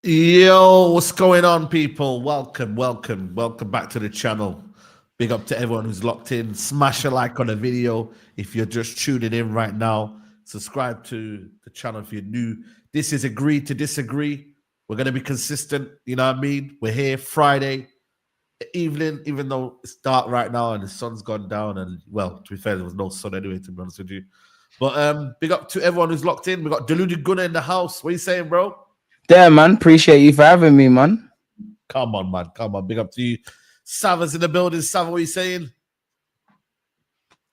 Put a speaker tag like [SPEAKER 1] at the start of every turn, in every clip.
[SPEAKER 1] Yo, what's going on, people? Welcome back to the channel. Big up to everyone who's locked in. Smash a like on the video if you're just tuning in right now. Subscribe to the channel if you're new. This is Agree to Disagree. We're going to be consistent, you know what I mean? We're here Friday evening, even though it's dark right now and the sun's gone down. And, well, to be fair, there was no sun anyway, to be honest with you. But big up to everyone who's locked in. We got Deluded Gunner in the house. What are you saying, bro?
[SPEAKER 2] Damn, man. Appreciate you for having me, man.
[SPEAKER 1] Come on, man. Come on. Big up to you. Sava's in the building. Sava, what are you saying?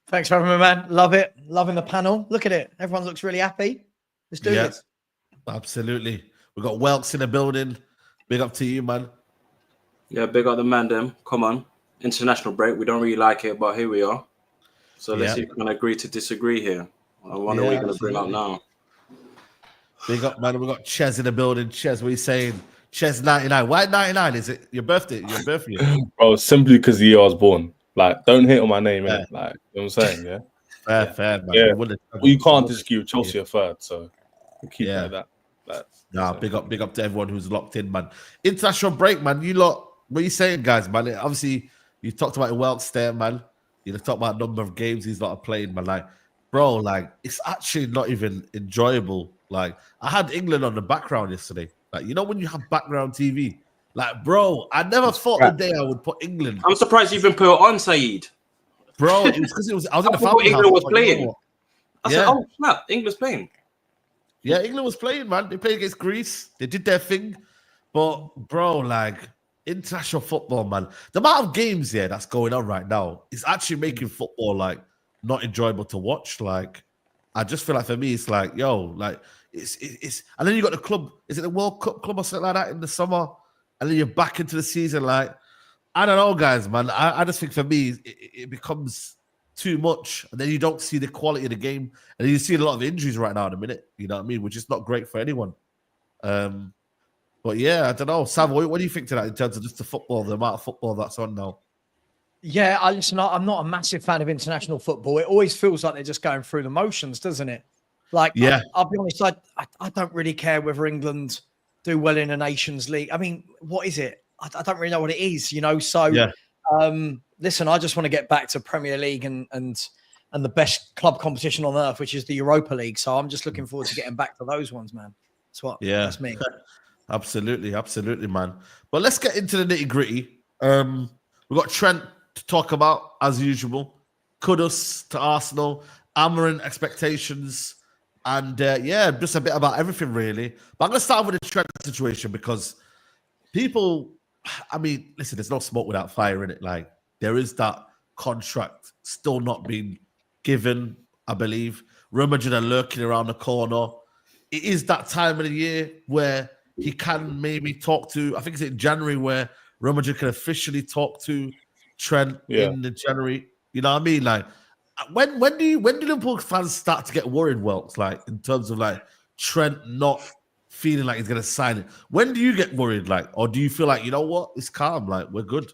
[SPEAKER 3] Thanks for having me, man. Love it. Loving the panel. Look at it. Everyone looks really happy. Let's do this.
[SPEAKER 1] Absolutely. We got Welks in the building. Big up to you, man.
[SPEAKER 4] Yeah, big up the man, them. Come on. International break. We don't really like it, but here we are. So let's see if we can agree to disagree here. I wonder what you're going to bring up now.
[SPEAKER 1] Big up, man. We got Ches in the building. Ches, what are you saying? Ches 99. Why 99? Is it your birthday? Your birthday?
[SPEAKER 5] Bro, simply because the year I was born. Like, don't hit on my name, man. Like, you know what I'm saying? Yeah.
[SPEAKER 1] Fair, man.
[SPEAKER 5] Yeah. Well, you can't disagree with Chelsea at third, so we'll keep it like that.
[SPEAKER 1] Big up to everyone who's locked in, man. International break, man. You lot, what are you saying, guys, man? Obviously, you talked about Welks there, man. You talked about a number of games he's not playing, man. Like, bro, like, it's actually not even enjoyable. Like, I had England on the background yesterday. Like, you know when you have background TV? Like, bro, I never thought the day I would put England.
[SPEAKER 4] I'm surprised you even put it on, Saeed.
[SPEAKER 1] Bro, it was because I was in the family
[SPEAKER 4] England
[SPEAKER 1] house.
[SPEAKER 4] was playing. I said, oh, snap, England's playing.
[SPEAKER 1] Yeah, England was playing, man. They played against Greece. They did their thing. But, bro, like, international football, man. The amount of games, that's going on right now is actually making football, like, not enjoyable to watch. Like, I just feel like for me, it's like, yo, like, it's and then you got the club, is it the World Cup club or something like that in the summer? And then you're back into the season. Like, I don't know, guys, man. I just think for me, it becomes too much, and then you don't see the quality of the game, and you see a lot of injuries right now in a minute. You know what I mean? Which is not great for anyone. But yeah, I don't know. Sam, what do you think to that in terms of just the football, the amount of football that's on now?
[SPEAKER 3] Yeah, listen, I'm not a massive fan of international football. It always feels like they're just going through the motions, doesn't it? Like,
[SPEAKER 1] yeah,
[SPEAKER 3] I'll be honest, I don't really care whether England do well in a Nations League. I mean, what is it? I don't really know what it is, you know? So,
[SPEAKER 1] yeah.
[SPEAKER 3] Listen, I just want to get back to Premier League and the best club competition on earth, which is the Europa League. So I'm just looking forward to getting back to those ones, man. That's me.
[SPEAKER 1] Absolutely, man. But let's get into the nitty gritty. We've got Trent to talk about as usual. Kudus to Arsenal, Amorim expectations, and just a bit about everything really. But I'm going to start with the Trent situation because people, I mean, listen, there's no smoke without fire in it. Like, there is that contract still not being given, I believe. Real Madrid are lurking around the corner. It is that time of the year where he can maybe talk to, I think it's in January where Real Madrid can officially talk to Trent in the January. You know what I mean? Like, when do Liverpool fans start to get worried, Welks, like, in terms of like Trent not feeling like he's gonna sign it? When do you get worried, like, or do you feel like, you know what, it's calm, like, we're good?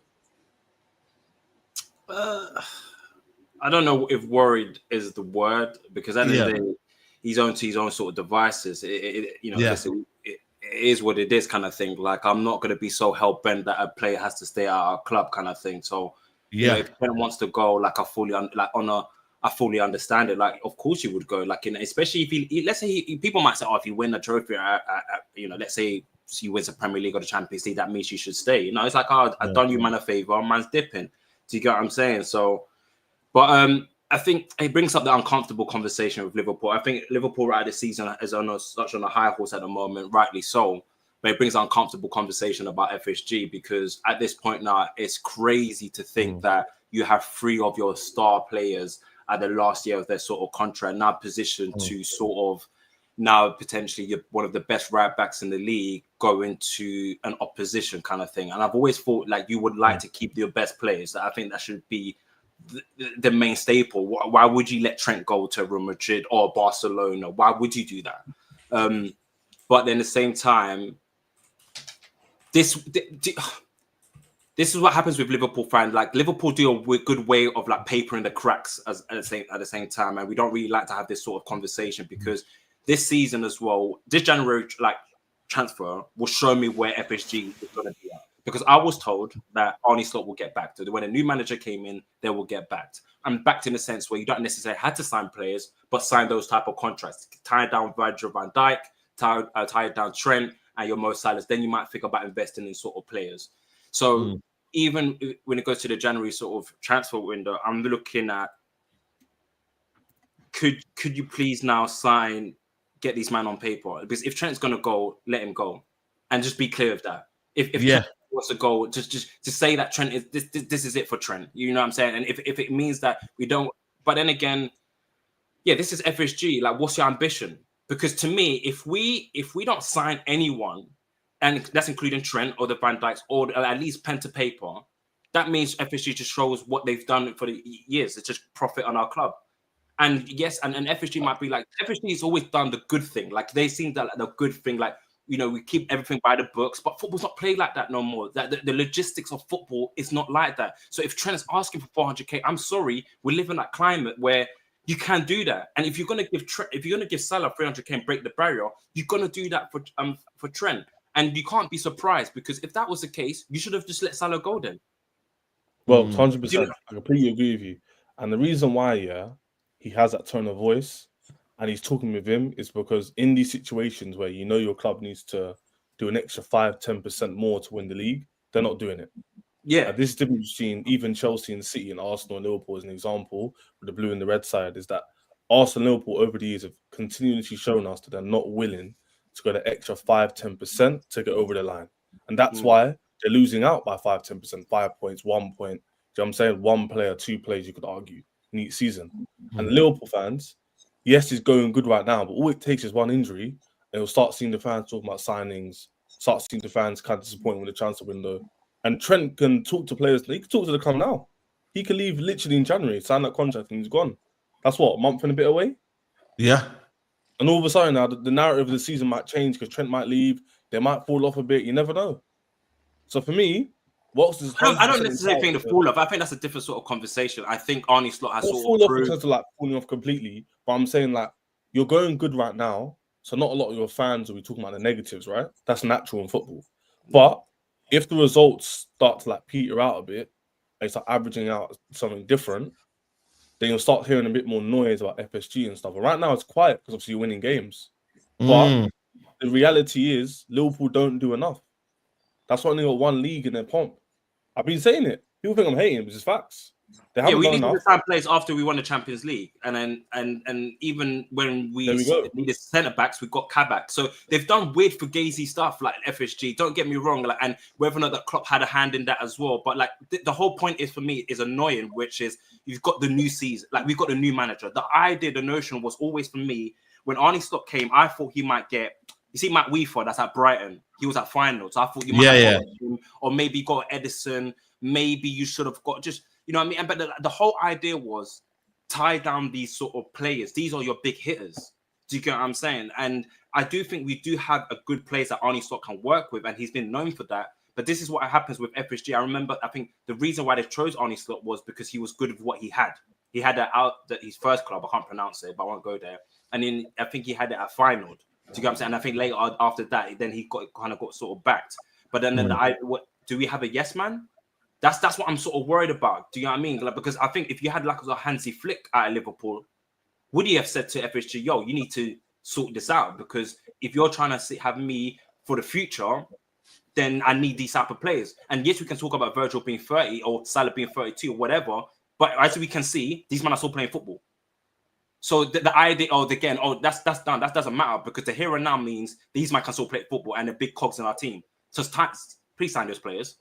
[SPEAKER 4] I don't know if worried is the word, because at the end of the day, he's on to his own sort of devices. Listen, it is what it is, kind of thing. Like, I'm not going to be so hell bent that a player has to stay at our club, kind of thing. So, you know, if Trent wants to go, like, I fully understand it. Like, of course you would go. Like, especially if let's say people might say, oh, if you win a trophy, let's say he wins a Premier League or the Champions League, that means you should stay. You know, it's like, oh, I've done you man a favor, man's dipping. Do you get what I'm saying? So. But I think it brings up the uncomfortable conversation with Liverpool. I think Liverpool right this season is on a high horse at the moment, rightly so. But it brings an uncomfortable conversation about FSG because at this point now, it's crazy to think that you have 3 of your star players at the last year of their sort of contract now positioned to sort of now potentially you're one of the best right backs in the league going to an opposition kind of thing. And I've always thought like you would like to keep your best players. I think that should be the main staple. Why would you let Trent go to Real Madrid or Barcelona? Why would you do that? But then at the same time, this is what happens with Liverpool fans. Like Liverpool do a good way of like papering the cracks at the same time, and we don't really like to have this sort of conversation because this season as well, this January like transfer will show me where FSG is going to be at. Because I was told that Arne Slot will get backed. When a new manager came in, they will get backed. And backed in the sense where you don't necessarily have to sign players, but sign those type of contracts. Tie down Virgil van Dijk, tie down Trent, and your Mo Salahs. Then you might think about investing in sort of players. So even when it goes to the January sort of transfer window, I'm looking at could you please now get these men on paper? Because if Trent's going to go, let him go, and just be clear of that. If Trent wants to go, just to say that Trent is this is it for Trent. You know what I'm saying? And if it means that we don't, but then again, this is FSG. Like, what's your ambition? Because to me, if we don't sign anyone, and that's including Trent or the Van Dijks or at least pen to paper, that means FSG just shows what they've done for the years. It's just profit on our club. And yes, and FSG might be like, FSG has always done the good thing. Like they seem that like, the good thing, like, you know, we keep everything by the books, but football's not played like that no more. That the logistics of football is not like that. So if Trent is asking for 400k, I'm sorry, we live in that climate where you can do that. And if you're gonna give Salah 300k and break the barrier, you're gonna do that for Trent. And you can't be surprised because if that was the case, you should have just let Salah go then.
[SPEAKER 5] Well, 100%, I completely agree with you. And the reason why, he has that tone of voice and he's talking with him is because in these situations where you know your club needs to do an extra 5-10% more to win the league, they're not doing it.
[SPEAKER 4] Yeah.
[SPEAKER 5] This is different between even Chelsea and City and Arsenal and Liverpool as an example, with the blue and the red side, is that Arsenal and Liverpool over the years have continuously shown us that they're not willing to go the extra 5-10% to get over the line. And that's why they're losing out by 5-10%, 5 points, 1 point. Do you know what I'm saying? One player, 2 players, you could argue, in each season. And the Liverpool fans, yes, he's going good right now, but all it takes is one injury, and we'll start seeing the fans talking about signings, start seeing the fans kind of disappointed with the transfer window. And Trent can talk to players. He can talk to the club now. He can leave literally in January, sign that contract, and he's gone. That's what, a month and a bit away?
[SPEAKER 1] Yeah.
[SPEAKER 5] And all of a sudden now, the narrative of the season might change because Trent might leave. They might fall off a bit. You never know. So for me,
[SPEAKER 4] I don't necessarily think the fall off. I think that's a different sort of conversation. I think Arne Slot has
[SPEAKER 5] fall off in terms of like falling off completely. But I'm saying like you're going good right now. So not a lot of your fans will be talking about the negatives, right? That's natural in football. But if the results start to like peter out a bit, and start averaging out something different, then you'll start hearing a bit more noise about FSG and stuff. But right now it's quiet because obviously you're winning games. But the reality is Liverpool don't do enough. That's why they got one league in their pomp. I've been saying it. People think I'm hating, but it's facts. They haven't
[SPEAKER 4] we
[SPEAKER 5] done
[SPEAKER 4] need
[SPEAKER 5] enough.
[SPEAKER 4] to sign players after we won the Champions League, and even when we needed centre backs, we got Kabak. So they've done weird fugazi stuff like FSG. Don't get me wrong, like, and whether or not that Klopp had a hand in that as well. But like the whole point is for me is annoying, which is you've got the new season, like we've got the new manager. The idea, the notion was always for me when Arne Slot came, I thought he might get. You see, Matt Weaver, that's at Brighton. He was at final, so I thought you might have got him, or maybe got Edison. Maybe you should have got just, you know what I mean? But the whole idea was tie down these sort of players. These are your big hitters. Do you get what I'm saying? And I do think we do have a good players that Arne Slot can work with, and he's been known for that. But this is what happens with FSG. I remember, I think the reason why they chose Arne Slot was because he was good with what he had. He had that his first club. I can't pronounce it, but I won't go there. And then I think he had it at final. Do you get what I'm saying? And I think later after that, then he got sort of backed. But then what do we have a yes man? That's what I'm sort of worried about. Do you know what I mean? Like, because I think if you had like a Hansi Flick at Liverpool, would he have said to FSG, yo, you need to sort this out? Because if you're trying to have me for the future, then I need these type of players. And yes, we can talk about Virgil being 30 or Salah being 32 or whatever. But as we can see, these men are still playing football. So the idea, that's done. That doesn't matter because the here and now means these men can still play football and the big cogs in our team. So it's time, please sign those players.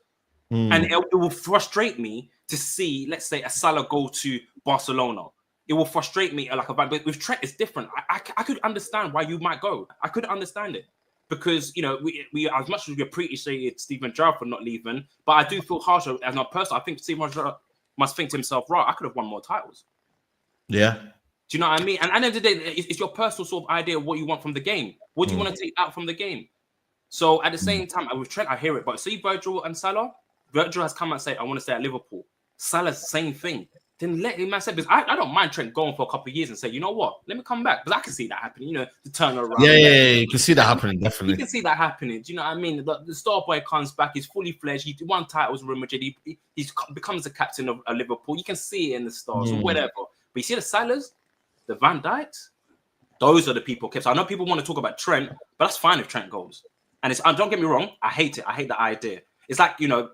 [SPEAKER 4] And it will frustrate me to see, let's say, a Salah go to Barcelona. It will frustrate me but with Trent, it's different. I could understand why you might go. I could understand it because, you know, we as much as we appreciated Steven Gerrard for not leaving, but I do feel harsher as a person. I think Steven Gerrard must think to himself, right, I could have won more titles.
[SPEAKER 1] Yeah.
[SPEAKER 4] Do you know what I mean? And at the end of the day, it's your personal sort of idea of what you want from the game. What do you want to take out from the game? So at the same time, with Trent, I hear it. But see Virgil and Salah? Virgil has come and said, I want to stay at Liverpool. Salah's the same thing. Then let him say, because I don't mind Trent going for a couple of years and say, you know what? Let me come back. Because I can see that happening, you know, the turnaround.
[SPEAKER 1] Yeah, you can see that happening, definitely.
[SPEAKER 4] You can see that happening. Do you know what I mean? The star boy comes back, he's fully fledged. He won titles with Real Madrid. He becomes the captain of Liverpool. You can see it in the stars or whatever. But you see the Salahs, the Van Dijks, those are the people kept. So I know people want to talk about Trent, but that's fine if Trent goes. And don't get me wrong, I hate it. I hate the idea. It's like, you know,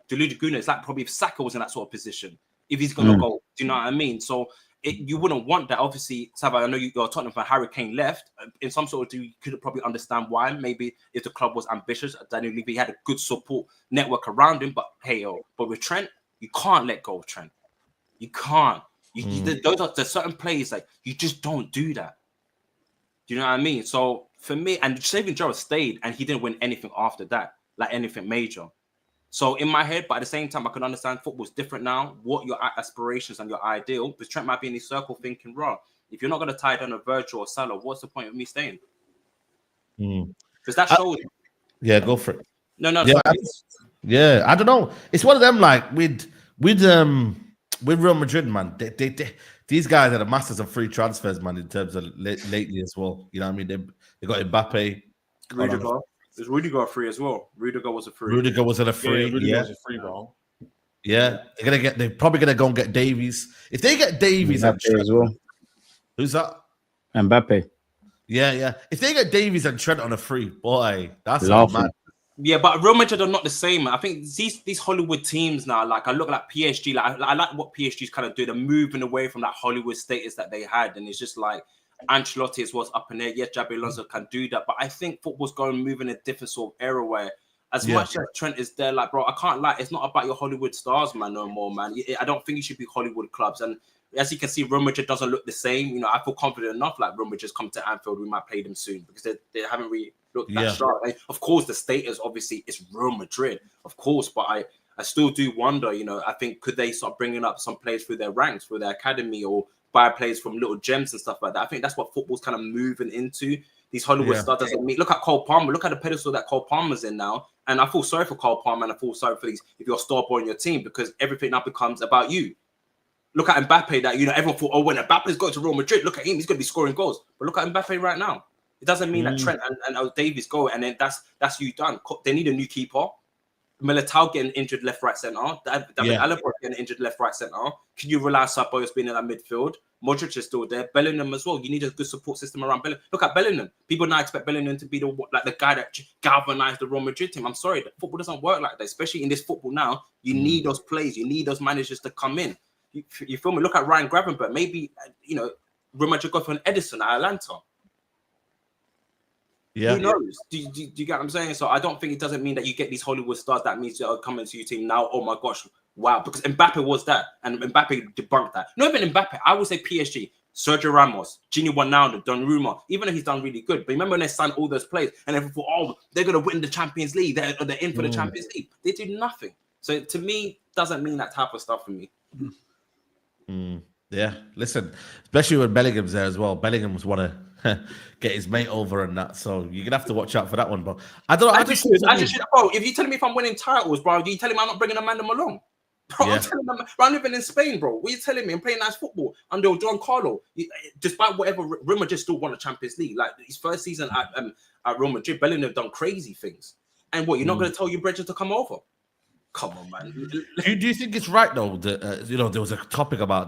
[SPEAKER 4] Delude Guna, it's like probably if Saka was in that sort of position, if he's going to go, do you know what I mean? So you wouldn't want that. Obviously, Sava, I know you're Tottenham fan, Harry Kane left. In some sort of, you could probably understand why. Maybe if the club was ambitious, Daniel Levy had a good support network around him. But hey, but with Trent, you can't let go of Trent. You can't. There's certain players like you just don't do that. Do you know what I mean? So for me, and Steven Gerrard stayed, and he didn't win anything after that, like anything major. So in my head, but at the same time, I can understand football's different now. What your aspirations and your ideal, because Trent might be in his circle thinking, "Raw, if you're not going to tie down a Virgil or Salah, what's the point of me staying?" Because that shows.
[SPEAKER 1] Yeah, go for it.
[SPEAKER 4] No.
[SPEAKER 1] Yeah, I don't know. It's one of them like with Real Madrid, man. These guys are the masters of free transfers, man. In terms of lately as well, you know what I mean. They got Mbappe.
[SPEAKER 4] Rudiger. There's Rudiger free as well. Rudiger was a free.
[SPEAKER 1] Rudiger was a free.
[SPEAKER 5] Rudiger was a free, bro.
[SPEAKER 1] Yeah, they're probably gonna go and get Davies. If they get Davies and Trent,
[SPEAKER 2] as well.
[SPEAKER 1] Who's that?
[SPEAKER 2] Mbappe.
[SPEAKER 1] Yeah. If they get Davies and Trent on a free, boy, that's
[SPEAKER 2] mad.
[SPEAKER 4] Yeah, but Real Madrid are not the same. I think these Hollywood teams now, like I look at PSG, like I like what PSG's kind of do. They're moving away from that Hollywood status that they had, and it's just like Ancelotti is what's up in there. Yes, Xabi Alonso can do that, but I think football's moving a different sort of era where, as much as Trent is there, like bro, I can't lie. It's not about your Hollywood stars, man, no more, man. I don't think you should be Hollywood clubs. And as you can see, Real Madrid doesn't look the same. You know, I feel confident enough. Like Real Madrid's come to Anfield, we might play them soon because they haven't really looked that sharp. Like, of course, the status obviously is Real Madrid, of course, but I still do wonder, you know, I think could they start bringing up some players through their ranks, through their academy, or buy players from little gems and stuff like that. I think that's what football's kind of moving into. These Hollywood stars doesn't mean. Look at Cole Palmer. Look at the pedestal that Cole Palmer's in now. And I feel sorry for Cole Palmer, and I feel sorry for these if you're a star boy on your team, because everything now becomes about you. Look at Mbappe. That, you know, everyone thought, oh, when Mbappe's going to Real Madrid, look at him, he's going to be scoring goals. But look at Mbappe right now. It doesn't mean that Trent and Davies go, and then that's you done. They need a new keeper. Militao getting injured left, right, centre. David Alaba getting injured left, right, centre. Can you rely on Ceballos being in that midfield? Modric is still there. Bellingham as well. You need a good support system around Bellingham. Look at Bellingham. People now expect Bellingham to be the guy that galvanized the Real Madrid team. I'm sorry, the football doesn't work like that. Especially in this football now, you need those plays. You need those managers to come in. You feel me? Look at Ryan Gravenberch. Maybe, you know, Real Madrid go for an Edison at Atlanta. Yeah. Who knows? Do you get what I'm saying? So I don't think it doesn't mean that you get these Hollywood stars that means they're coming to your team now. Oh my gosh, wow. Because Mbappe was that, and Mbappe debunked that. Not even Mbappe. I would say PSG, Sergio Ramos, Gini Wijnaldum, Donnarumma, even though he's done really good. But remember when they signed all those players and everyone thought, oh, they're going to win the Champions League. They're in for the Champions League. They do nothing. So to me, doesn't mean that type of stuff for me.
[SPEAKER 1] Yeah, listen, especially when Bellingham's there as well. Bellingham's want to get his mate over and that, so you're gonna have to watch out for that one. But I don't know.
[SPEAKER 4] Bro, if you telling me if I'm winning titles, bro, you telling me I'm not bringing Amanda along? Bro, I'm telling them, bro, I'm living in Spain, bro. What are you telling me? I'm playing nice football under John Carlo. Despite whatever, Real Madrid still won the Champions League. Like his first season at Real Madrid, Bellingham done crazy things. And what, you're not going to tell your brethren to come over? Come on, man.
[SPEAKER 1] Do you think it's right though that you know, there was a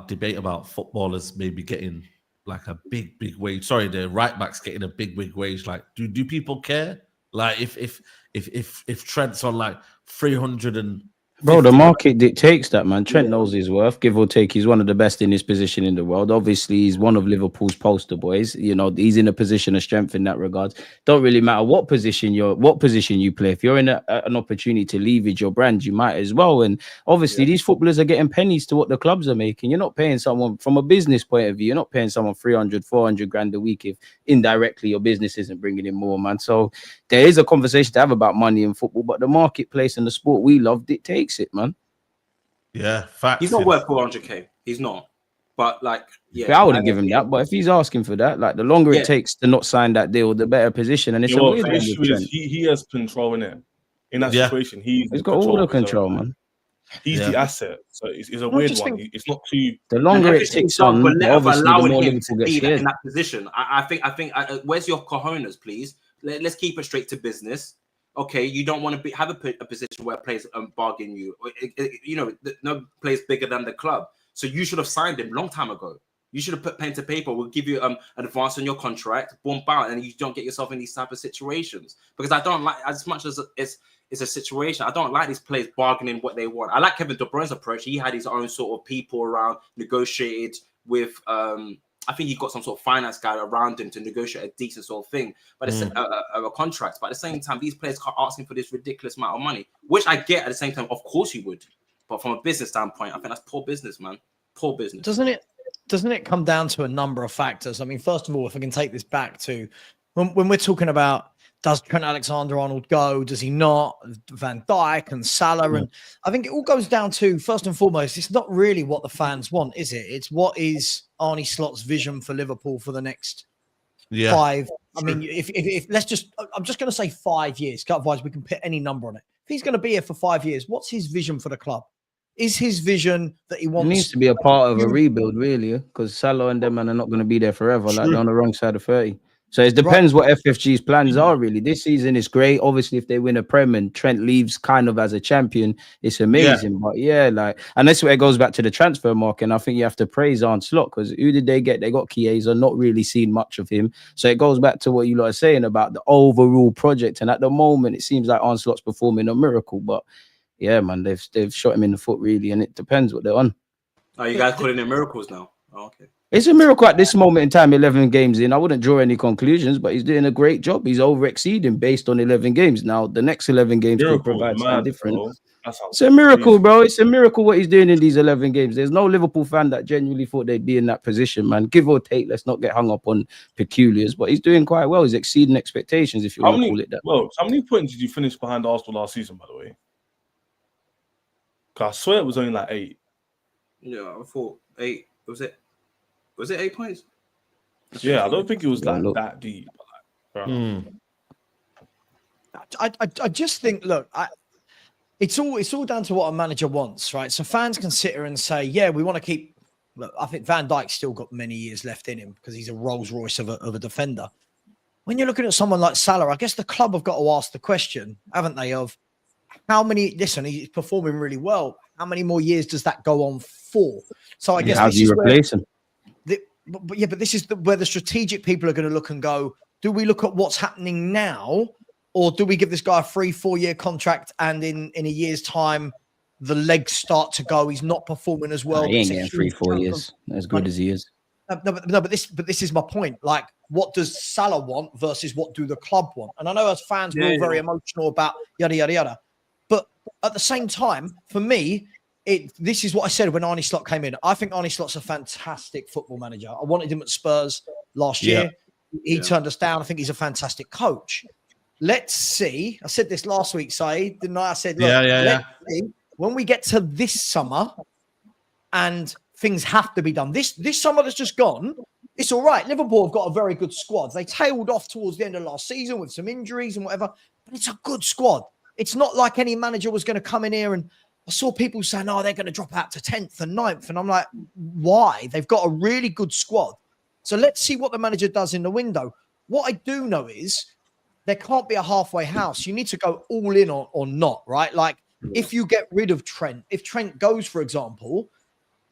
[SPEAKER 1] debate about footballers maybe getting like a big wage? Sorry, the right backs getting a big wage. Like, do people care? Like, if Trent's on like 300 and
[SPEAKER 2] bro, the market dictates that, man. Trent knows his worth, give or take. He's one of the best in his position in the world. Obviously, he's one of Liverpool's poster boys. You know, he's in a position of strength in that regard. Don't really matter what position you play. If you're in an opportunity to leverage your brand, you might as well. And obviously, these footballers are getting pennies to what the clubs are making. You're not paying someone, from a business point of view, you're not paying someone 300, 400 grand a week if indirectly your business isn't bringing in more, man. So there is a conversation to have about money in football, but the marketplace and the sport we love dictates it, man.
[SPEAKER 1] Yeah, facts.
[SPEAKER 4] He's not worth 400k. He's not. But like,
[SPEAKER 2] I wouldn't give him that. But if he's asking for that, like the longer it takes to not sign that deal, the better position. And it's a weird one.
[SPEAKER 5] He has control in it. In that situation, he's
[SPEAKER 2] got all the control, man.
[SPEAKER 5] He's the asset. So it's a weird one. It's not too.
[SPEAKER 2] The longer it takes on, obviously, the more
[SPEAKER 4] him to be
[SPEAKER 2] scared.
[SPEAKER 4] in that position. I think. Where's your cojones, please? Let's keep it straight to business. Okay, you don't want to have a position where players bargain you. You know, no player's bigger than the club. So you should have signed him long time ago. You should have put pen to paper. We'll give you an advance on your contract, boom, boom, and you don't get yourself in these type of situations. Because I don't like, as much as it's a situation, I don't like these players bargaining what they want. I like Kevin De Bruyne's approach. He had his own sort of people around, negotiated with. I think he got some sort of finance guy around him to negotiate a decent sort of thing, but it's a contract. But at the same time, these players are asking for this ridiculous amount of money, which I get. At the same time, of course you would, but from a business standpoint, I think that's poor business, man. Poor business.
[SPEAKER 3] Doesn't it come down to a number of factors? I mean, first of all, if I can take this back to when we're talking about, does Trent Alexander-Arnold go? Does he not? Van Dijk and Salah. And I think it all goes down to, first and foremost, it's not really what the fans want, is it? It's what is Arne Slot's vision for Liverpool for the next 5. I mean, if let's just, I'm just going to say 5 years, otherwise we can put any number on it. If he's going to be here for 5 years, what's his vision for the club? Is his vision that he wants?
[SPEAKER 2] It needs to be a part of a rebuild, really, because Salah and them man are not going to be there forever. Like they're on the wrong side of 30. So it depends what FFG's plans are, really. This season is great. Obviously, if they win a Prem and Trent leaves kind of as a champion, it's amazing. But and that's where it goes back to the transfer market. And I think you have to praise Arne Slot, because who did they get? They got Chiesa, not really seen much of him. So it goes back to what you lot are saying about the overall project. And at the moment, it seems like Arne Slot's performing a miracle. But yeah, man, they've shot him in the foot, really. And it depends what they're on.
[SPEAKER 4] Oh, you guys calling it miracles now? Oh, okay.
[SPEAKER 2] It's a miracle at this moment in time, 11 games in. I wouldn't draw any conclusions, but he's doing a great job. He's over-exceeding based on 11 games. Now, the next 11 games could provide something different. It's a miracle, bro. It's a miracle what he's doing in these 11 games. There's no Liverpool fan that genuinely thought they'd be in that position, man. Give or take, let's not get hung up on peculiars, but he's doing quite well. He's exceeding expectations, if you want to call it that.
[SPEAKER 5] Well, how many points did you finish behind Arsenal last season, by the way? 'Cause I swear it was only like 8.
[SPEAKER 4] Yeah, I thought 8. Was it 8 points?
[SPEAKER 5] Yeah, I don't think it was
[SPEAKER 2] Yeah,
[SPEAKER 5] like
[SPEAKER 2] look.
[SPEAKER 5] that deep. Like, bro.
[SPEAKER 3] I just think, look, it's all down to what a manager wants, right? So fans can sit here and say, yeah, we want to keep. Look, I think Van Dijk's still got many years left in him because he's a Rolls Royce of a defender. When you're looking at someone like Salah, I guess the club have got to ask the question, haven't they, of how many, listen, he's performing really well. How many more years does that go on for? So I guess
[SPEAKER 2] How do you replace him?
[SPEAKER 3] But this is where the strategic people are going to look and go, do we look at what's happening now, or do we give this guy a 3-4 year contract and in a year's time, the legs start to go, he's not performing as well?
[SPEAKER 2] He ain't getting 3-4 years as good as he is.
[SPEAKER 3] But this is my point. Like, what does Salah want versus what do the club want? And I know as fans, we're all very emotional about yada, yada, yada. But at the same time, for me, this is what I said when Arne Slot came in. I think Arne Slot's a fantastic football manager. I wanted him at Spurs last year. He turned us down. I think he's a fantastic coach. Let's see. I said this last week, Saeed, didn't I? I said, look, let's see when we get to this summer and things have to be done. This summer that's just gone, it's all right. Liverpool have got a very good squad. They tailed off towards the end of last season with some injuries and whatever, but it's a good squad. It's not like any manager was going to come in here and I saw people saying, oh, they're going to drop out to 10th and 9th. And I'm like, why? They've got a really good squad. So let's see what the manager does in the window. What I do know is there can't be a halfway house. You need to go all in or not, right? Like if you get rid of Trent, if Trent goes, for example,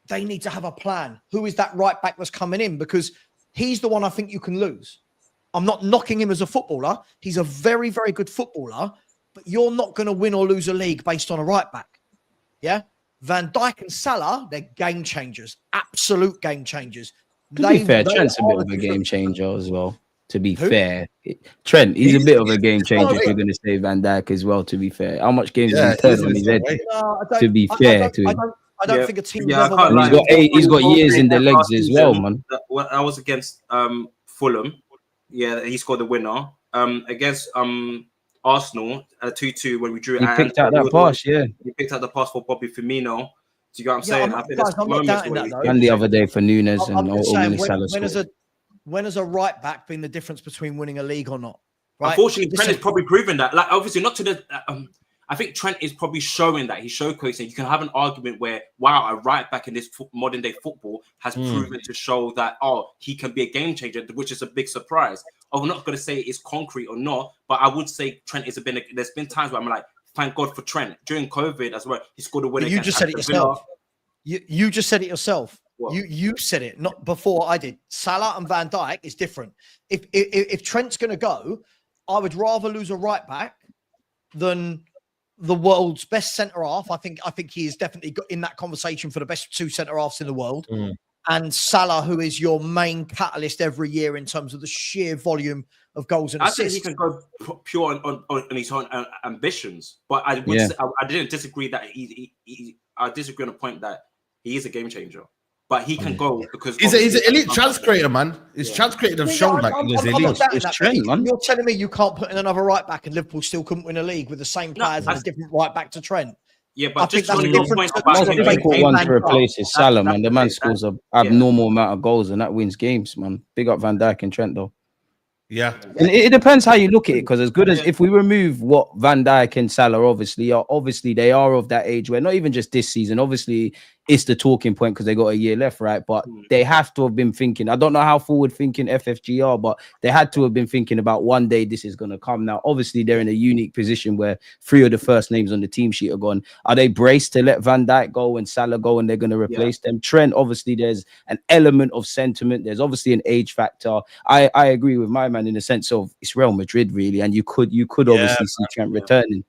[SPEAKER 3] they need to have a plan. Who is that right back that's coming in? Because he's the one I think you can lose. I'm not knocking him as a footballer. He's a very, very good footballer, but you're not going to win or lose a league based on a right back. Yeah. Van Dijk and Salah, they're game changers, absolute game changers.
[SPEAKER 2] To be fair, Trent's a bit of a game changer as well. To be fair, Trent, he's a bit of a game changer. If you're going to say Van Dijk as well, to be fair, how much games has he turned on his head? To be fair to him,
[SPEAKER 3] I don't think a team.
[SPEAKER 2] He's got years in the legs as well, man.
[SPEAKER 4] I was against Fulham. Yeah, he scored the winner. Against Arsenal, 2-2 when we drew.
[SPEAKER 2] He picked out that pass,
[SPEAKER 4] He picked out the pass for Bobby Firmino. Do you get what I'm saying? I think that's
[SPEAKER 2] and the other day for Nunes
[SPEAKER 3] when has a right back been the difference between winning a league or not? Right?
[SPEAKER 4] Unfortunately, Trent is probably proven that. Like, obviously, not to the. I think Trent is probably showing that. He's showcasing. You can have an argument where, wow, a right back in this modern day football has proven to show that, he can be a game changer, which is a big surprise. I'm not going to say it's concrete or not, but I would say Trent has been. There's been times where I'm like, thank God for Trent. During COVID as well, he scored a winner.
[SPEAKER 3] You just said it yourself. You just said it yourself. What? You said it, not before I did. Salah and Van Dijk is different. If Trent's going to go, I would rather lose a right back than the world's best centre half. I think he is definitely got in that conversation for the best 2 centre halves in the world. And Salah, who is your main catalyst every year in terms of the sheer volume of goals and assists.
[SPEAKER 4] I think he can go pure on his own ambitions, but I would say, I didn't disagree that I disagree on the point that he is a game changer. But he can go because
[SPEAKER 1] he's an elite chance creator, man. His chance creator have shown that he's elite.
[SPEAKER 2] It's Trent, man.
[SPEAKER 3] You're telling me you can't put in another right back and Liverpool still couldn't win a league with the same players and a different right back to Trent?
[SPEAKER 4] Yeah, but
[SPEAKER 3] I
[SPEAKER 4] just
[SPEAKER 3] think
[SPEAKER 4] on
[SPEAKER 3] that's
[SPEAKER 4] your
[SPEAKER 3] different.
[SPEAKER 4] point about
[SPEAKER 2] Most difficult one to replace is Salah, man. The man scores an abnormal amount of goals and that wins games, man. Big up Van Dijk and Trent, though.
[SPEAKER 1] Yeah,
[SPEAKER 2] and it depends how you look at it, because as good as if we remove what Van Dijk and Salah obviously they are of that age where not even just this season, obviously it's the talking point because they got a year left, right? But they have to have been thinking. I don't know how forward thinking FFG are, but they had to have been thinking about one day this is going to come. Now, obviously they're in a unique position where 3 of the first names on the team sheet are gone. Are they braced to let Van Dijk go and Salah go and they're going to replace them? Trent, obviously there's an element of sentiment. There's obviously an age factor. I agree with my man in the sense of it's Real Madrid really, and you could obviously see Trent returning.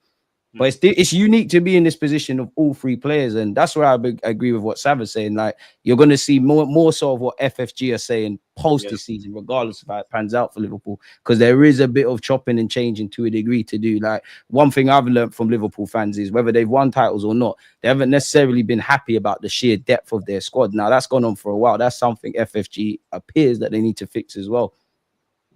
[SPEAKER 2] But it's unique to be in this position of all 3 players, and that's where I agree with what Sav is saying. Like you're going to see more so of what FFG are saying post this season, regardless of how it pans out for Liverpool, because there is a bit of chopping and changing to a degree to do. Like one thing I've learned from Liverpool fans is whether they've won titles or not, they haven't necessarily been happy about the sheer depth of their squad. Now that's gone on for a while. That's something FFG appears that they need to fix as well.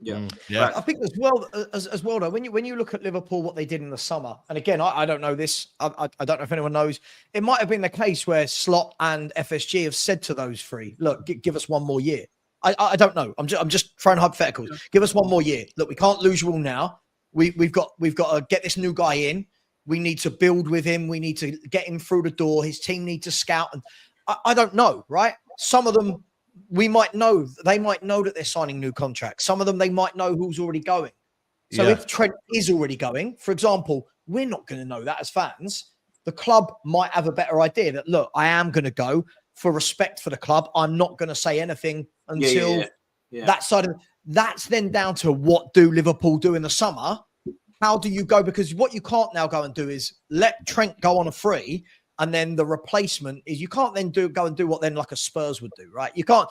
[SPEAKER 1] Yeah.
[SPEAKER 3] I think as well though, when you look at Liverpool, what they did in the summer, and again, I don't know this. I don't know if anyone knows. It might have been the case where Slot and FSG have said to those three, "Look, give us one more year." I don't know. I'm just throwing hypotheticals. Give us one more year. Look, we can't lose you all now. We've got to get this new guy in. We need to build with him. We need to get him through the door. His team need to scout. And I don't know, right? Some of them we might know. They might know that they're signing new contracts. Some of them they might know who's already going. So if Trent is already going, for example, we're not going to know that as fans. The club might have a better idea that, look, I am going to go for respect for the club. I'm not going to say anything until that side of that's then down to what do Liverpool do in the summer? How do you go? Because what you can't now go and do is let Trent go on a free, and then the replacement is you can't then go and do what then like a Spurs would do, right? You can't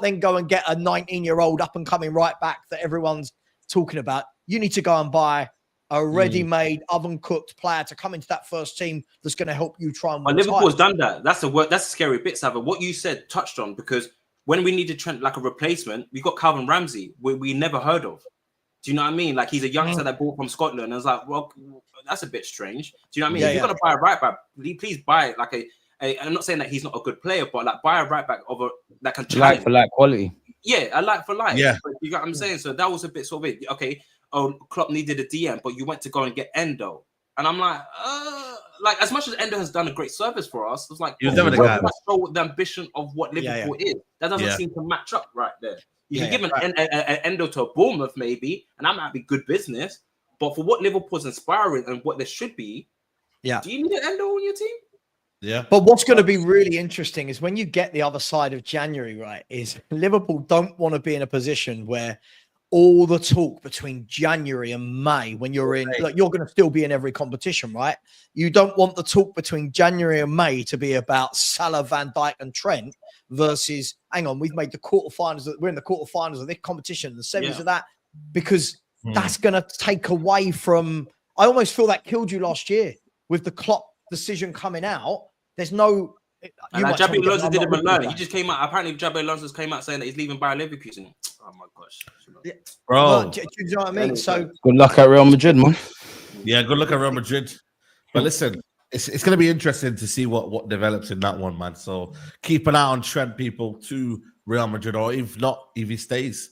[SPEAKER 3] then go and get a 19-year-old up and coming right back that everyone's talking about. You need to go and buy a ready-made, oven-cooked player to come into that first team that's going to help you try and win.
[SPEAKER 4] Liverpool's done that. That's the scary bit, Savva. What you said touched on, because when we needed Trent like a replacement, we got Calvin Ramsey, we never heard of. Do you know what I mean? Like, he's a youngster that bought from Scotland. And I was like, well, that's a bit strange. Do you know what I mean? If you're going to buy a right back, please buy like I'm not saying that he's not a good player, but like buy a right back that can challenge.
[SPEAKER 2] Like for like quality.
[SPEAKER 4] Yeah, I like for like.
[SPEAKER 1] Yeah.
[SPEAKER 4] But you got what I'm saying? So that was a bit sort of it. Okay, Klopp needed a DM, but you went to go and get Endo. And I'm like, as much as Endo has done a great service for us, it's like,
[SPEAKER 1] he was never the guy.
[SPEAKER 4] The ambition of what Liverpool is. That doesn't seem to match up right there. You can give an Endo to a Bournemouth maybe, and that might be good business. But for what Liverpool's inspiring and what there should be, do you need an Endo on your team?
[SPEAKER 1] Yeah.
[SPEAKER 3] But what's going to be really interesting is when you get the other side of January, right, is Liverpool don't want to be in a position where all the talk between January and May, when you're in, like, you're going to still be in every competition, right? You don't want the talk between January and May to be about Salah, Van Dijk and Trent versus, hang on, we've made the quarterfinals. We're in the quarterfinals of this competition, the semis of that, because that's going to take away from, I almost feel that killed you last year with the Klopp decision coming out. There's no,
[SPEAKER 4] Jabi Alonso didn't even learn. He just came out. Apparently, Jabi Alonso came out saying that he's leaving Bayer Leverkusen. Oh my gosh,
[SPEAKER 1] bro!
[SPEAKER 3] Well, do you know what I mean? So
[SPEAKER 2] good luck at Real Madrid, man.
[SPEAKER 1] Yeah, good luck at Real Madrid. But listen, it's going to be interesting to see what develops in that one, man. So keep an eye on Trent, people, to Real Madrid, or if not, if he stays.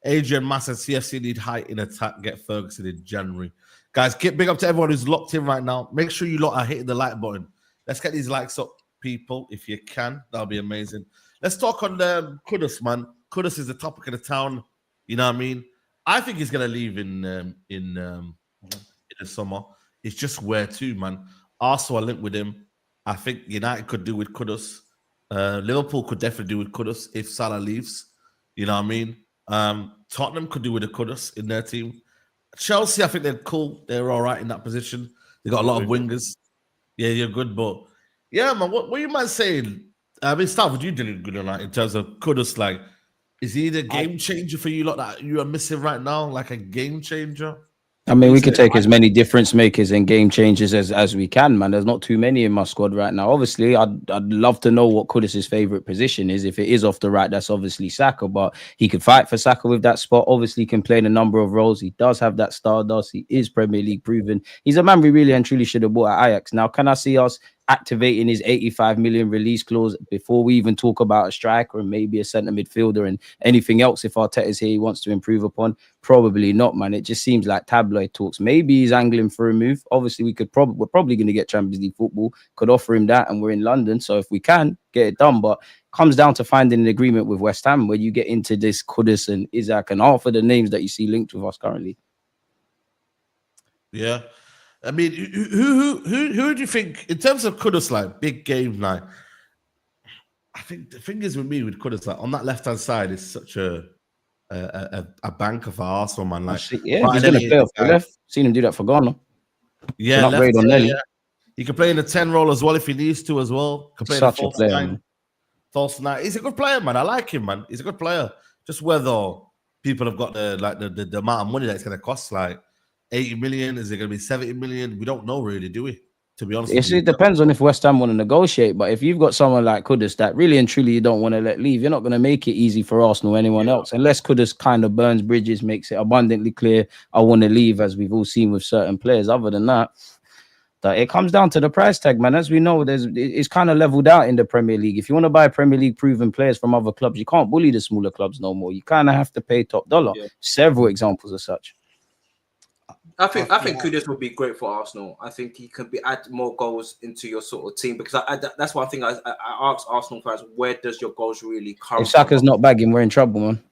[SPEAKER 1] Adrian Massa, CFC need height in attack. Get Ferguson in January, guys. Get big up to everyone who's locked in right now. Make sure you lot are hitting the like button. Let's get these likes up, people, if you can. That'll be amazing. Let's talk on Kudus, man. Kudus is the topic of the town. You know what I mean? I think he's gonna leave in the summer. It's just where to, man. Arsenal are linked with him. I think United could do with Kudus. Liverpool could definitely do with Kudus if Salah leaves. You know what I mean? Tottenham could do with a Kudus in their team. Chelsea, I think they're cool. They're all right in that position. They got a lot of wingers. Yeah, you're good, but yeah, man. What you might saying? I mean, start with you doing good on that in terms of Kudus. Like, is he the game changer for you? Lot that you are missing right now, like a game changer.
[SPEAKER 2] I mean, we could take as many difference makers and game changers as we can, man. There's not too many in my squad right now. Obviously, I'd love to know what Kudus' favorite position is. If it is off the right, that's obviously Saka, but he could fight for Saka with that spot. Obviously, he can play in a number of roles. He does have that stardust. He is Premier League proven. He's a man we really and truly should have bought at Ajax. Now, can I see us activating his 85 million release clause before we even talk about a striker and maybe a centre midfielder and anything else if Arteta's here he wants to improve upon? Probably not, man. It just seems like tabloid talks. Maybe he's angling for a move. Obviously, we're probably going to get Champions League football. Could offer him that, and we're in London, so if we can get it done, but comes down to finding an agreement with West Ham where you get into this Kudus and Isaac and half of the names that you see linked with us currently.
[SPEAKER 1] Yeah. I mean, who do you think, in terms of Kudus, like, big game, like, I think the thing is with me, with Kudus, like, on that left-hand side, is such a banker for Arsenal, man. Like,
[SPEAKER 2] yeah, he's going to play off the left. Seen him do that for Ghana.
[SPEAKER 1] Yeah,
[SPEAKER 2] left, on Nelly.
[SPEAKER 1] Yeah. He can play in the 10 role as well if he needs to as well. Can play
[SPEAKER 2] Such
[SPEAKER 1] in the
[SPEAKER 2] a player,
[SPEAKER 1] 9. False 9. He's a good player, man. I like him, man. He's a good player. Just whether people have got the amount of money that it's going to cost, like, 80 million, is it going to be 70 million? We don't know really, do we? In To be honest,
[SPEAKER 2] It depends on if West Ham want to negotiate. But if you've got someone like Kudus that really and truly you don't want to let leave, you're not going to make it easy for Arsenal or anyone else, unless Kudus kind of burns bridges, makes it abundantly clear I want to leave, as we've all seen with certain players. Other than that, it comes down to the price tag, man. As we know, it's kind of leveled out in the Premier League. If you want to buy Premier League proven players from other clubs, you can't bully the smaller clubs no more. You kind of have to pay top dollar. Yeah. Several examples of such.
[SPEAKER 4] I think Kudus would be great for Arsenal. I think he could add more goals into your sort of team, because that's one thing I asked Arsenal fans: where does your goals really come?
[SPEAKER 2] If Saka's not bagging, we're in trouble, man.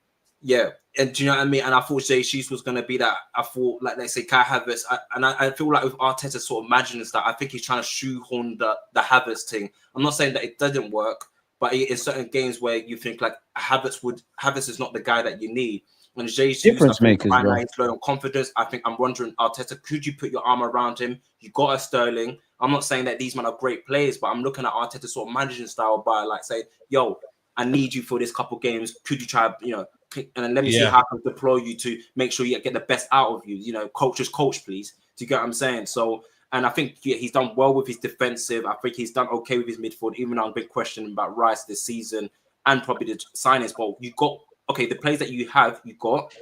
[SPEAKER 4] Yeah, and do you know what I mean? And I thought Jesus was going to be that. I thought, like, let's say Kai Havertz, I feel like with Arteta sort of imagining that, I think he's trying to shoehorn the Havertz thing. I'm not saying that it doesn't work, but in certain games where you think like Havertz is not the guy that you need. And Jesus,
[SPEAKER 2] difference makers,
[SPEAKER 4] right now, he's low on confidence. I'm wondering, Arteta, could you put your arm around him? You got a Sterling. I'm not saying that these men are great players, but I'm looking at Arteta's sort of managing style by like saying, yo, I need you for this couple games. Could you try, and then let me see how I can deploy you to make sure you get the best out of you. Coach, please. Do you get what I'm saying? So, and I think he's done well with his defensive. I think he's done okay with his midfield, even though I'm a big question about Rice this season and probably the signings. But you got, the players that you got.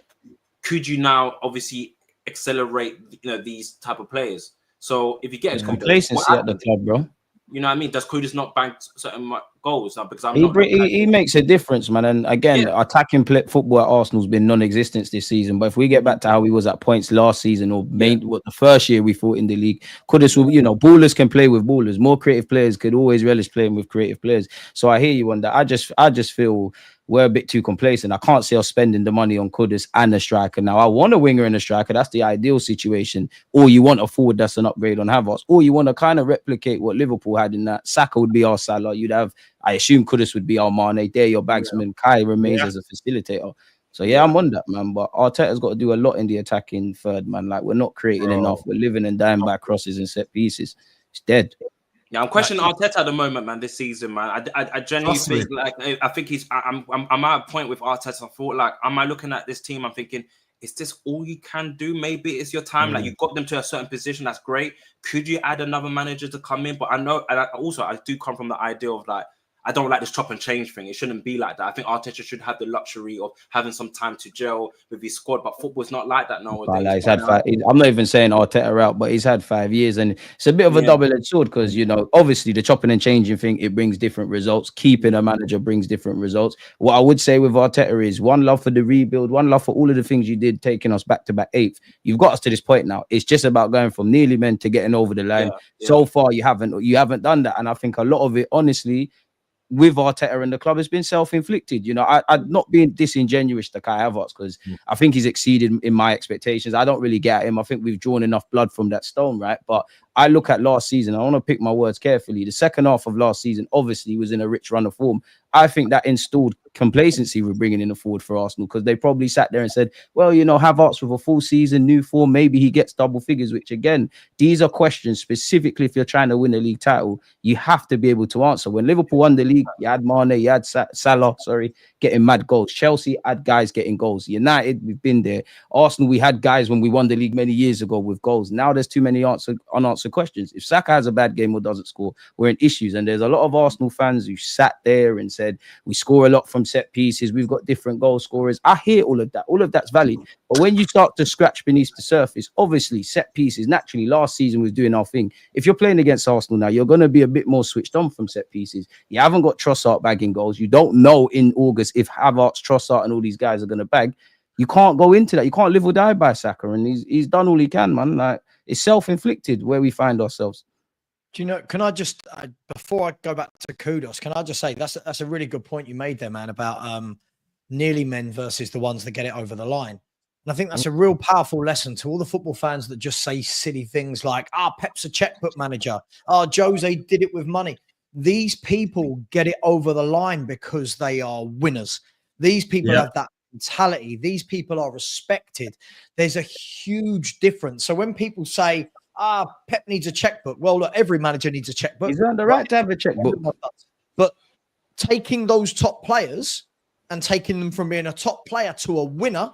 [SPEAKER 4] Could you now obviously accelerate, these type of players? So if you get
[SPEAKER 2] complacency at the club, bro.
[SPEAKER 4] You know what I mean? Does Kudus not bank certain goals now? Because
[SPEAKER 2] he makes a difference, man. And again, attacking football at Arsenal's been non-existent this season. But if we get back to how he was at points last season, or the first year we fought in the league, Kudus will, ballers can play with ballers. More creative players could always relish playing with creative players. So I hear you on that. I just feel we're a bit too complacent. I can't see us spending the money on Kudus and a striker. Now, I want a winger and a striker. That's the ideal situation. Or you want a forward that's an upgrade on Havertz. Or you want to kind of replicate what Liverpool had in that. Saka would be our Salah. You'd have, I assume Kudus would be our Mane. They're your bagsman. Kai remains as a facilitator. So, I'm on that, man. But Arteta's got to do a lot in the attacking third, man. Like, we're not creating enough. We're living and dying by crosses and set pieces. It's dead.
[SPEAKER 4] Yeah, I'm questioning Arteta at the moment, man. This season, man, I genuinely think I think I'm at a point with Arteta. I thought, like, am I looking at this team? I'm thinking, is this all you can do? Maybe it's your time. Like, you got them to a certain position. That's great. Could you add another manager to come in? But I know, and I do come from the idea of like, I don't like this chop and change thing. It shouldn't be like that. I think Arteta should have the luxury of having some time to gel with his squad, but football's not like that nowadays.
[SPEAKER 2] I'm not even saying Arteta out, but he's had 5 years, and it's a bit of a double-edged sword because, obviously the chopping and changing thing, it brings different results. Keeping a manager brings different results. What I would say with Arteta is one love for the rebuild, one love for all of the things you did, taking us back to back 8th. You've got us to this point now. It's just about going from nearly men to getting over the line. So far, you haven't done that, and I think a lot of it, honestly, with Arteta and the club has been self-inflicted. I'm not being disingenuous to Kai Havertz because I think he's exceeded in my expectations. I don't really get at him. I think we've drawn enough blood from that stone, right? But I look at last season. I want to pick my words carefully. The second half of last season, obviously, was in a rich run of form. I think that installed complacency with bringing in a forward for Arsenal because they probably sat there and said, well, Havertz with a full season, new form, maybe he gets double figures, which again, these are questions specifically if you're trying to win a league title, you have to be able to answer. When Liverpool won the league, you had Mane, you had Salah, getting mad goals. Chelsea had guys getting goals. United, we've been there. Arsenal, we had guys when we won the league many years ago with goals. Now there's too many unanswered questions. If Saka has a bad game or doesn't score, we're in issues. And there's a lot of Arsenal fans who sat there and said, we score a lot from set pieces. We've got different goal scorers. I hear all of that. All of that's valid. But when you start to scratch beneath the surface, obviously set pieces, naturally last season was doing our thing. If you're playing against Arsenal now, you're going to be a bit more switched on from set pieces. You haven't got Trossard bagging goals. You don't know in August if Havertz, Trossard and all these guys are going to bag. You can't go into that. You can't live or die by Saka. And he's done all he can, man. Like, it's self-inflicted where we find ourselves.
[SPEAKER 3] Do you know, can I just, before I go back to Kudus, can I just say that's a really good point you made there, man, about nearly men versus the ones that get it over the line. And I think that's a real powerful lesson to all the football fans that just say silly things like, Pep's a checkbook manager. Jose did it with money. These people get it over the line because they are winners. These people have that mentality. These people are respected. There's a huge difference. So when people say, Pep needs a checkbook. Well, look, every manager needs a checkbook.
[SPEAKER 2] He's earned the right to have a checkbook.
[SPEAKER 3] But taking those top players and taking them from being a top player to a winner,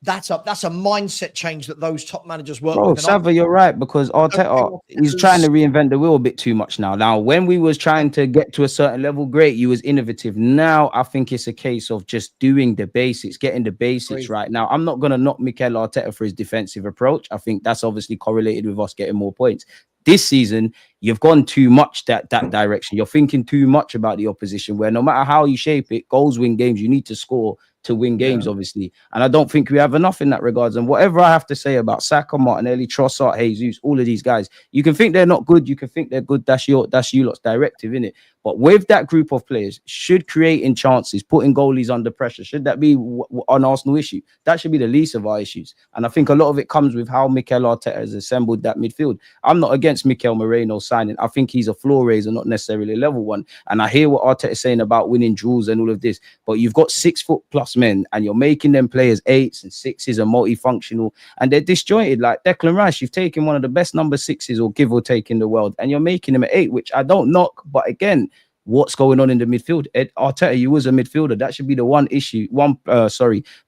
[SPEAKER 3] That's a mindset change that those top managers work
[SPEAKER 2] Bro,
[SPEAKER 3] with.
[SPEAKER 2] Sava, you're right, because Arteta is trying to reinvent the wheel a bit too much now. Now, when we was trying to get to a certain level, great, you was innovative. Now, I think it's a case of just doing the basics, getting the basics right. Now, I'm not going to knock Mikel Arteta for his defensive approach. I think that's obviously correlated with us getting more points. This season, you've gone too much that direction. You're thinking too much about the opposition, where no matter how you shape it, goals win games. You need to score to win games, obviously. And I don't think we have enough in that regards. And whatever I have to say about Saka, Martinelli, Trossard, Jesus, all of these guys, you can think they're not good. You can think they're good. That's you lot's directive, innit? But with that group of players, should creating chances, putting goalies under pressure, should that be an Arsenal issue? That should be the least of our issues. And I think a lot of it comes with how Mikel Arteta has assembled that midfield. I'm not against Mikel Moreno signing. I think he's a floor raiser, not necessarily a level one. And I hear what Arteta is saying about winning draws and all of this. But you've got 6 foot plus men and you're making them players 8s and 6s and multifunctional, and they're disjointed. Like Declan Rice, you've taken one of the best number 6s or give or take in the world, and you're making him at 8, which I don't knock. But again, what's going on in the midfield? Arteta, you was a midfielder. That should be the one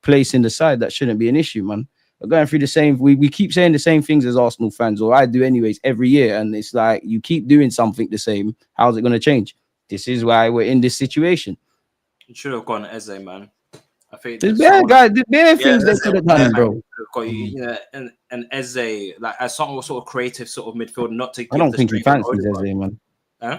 [SPEAKER 2] place in the side that shouldn't be an issue, man. We're going through the same. We keep saying the same things as Arsenal fans, or I do anyways, every year, and it's like you keep doing something the same. How's it going to change? This is why we're in this situation.
[SPEAKER 4] You should have gone Eze, man. I think
[SPEAKER 2] there's things they could have done, bro.
[SPEAKER 4] And Eze, like as sort of creative sort of midfield, not to.
[SPEAKER 2] I don't think he fancies Eze, man.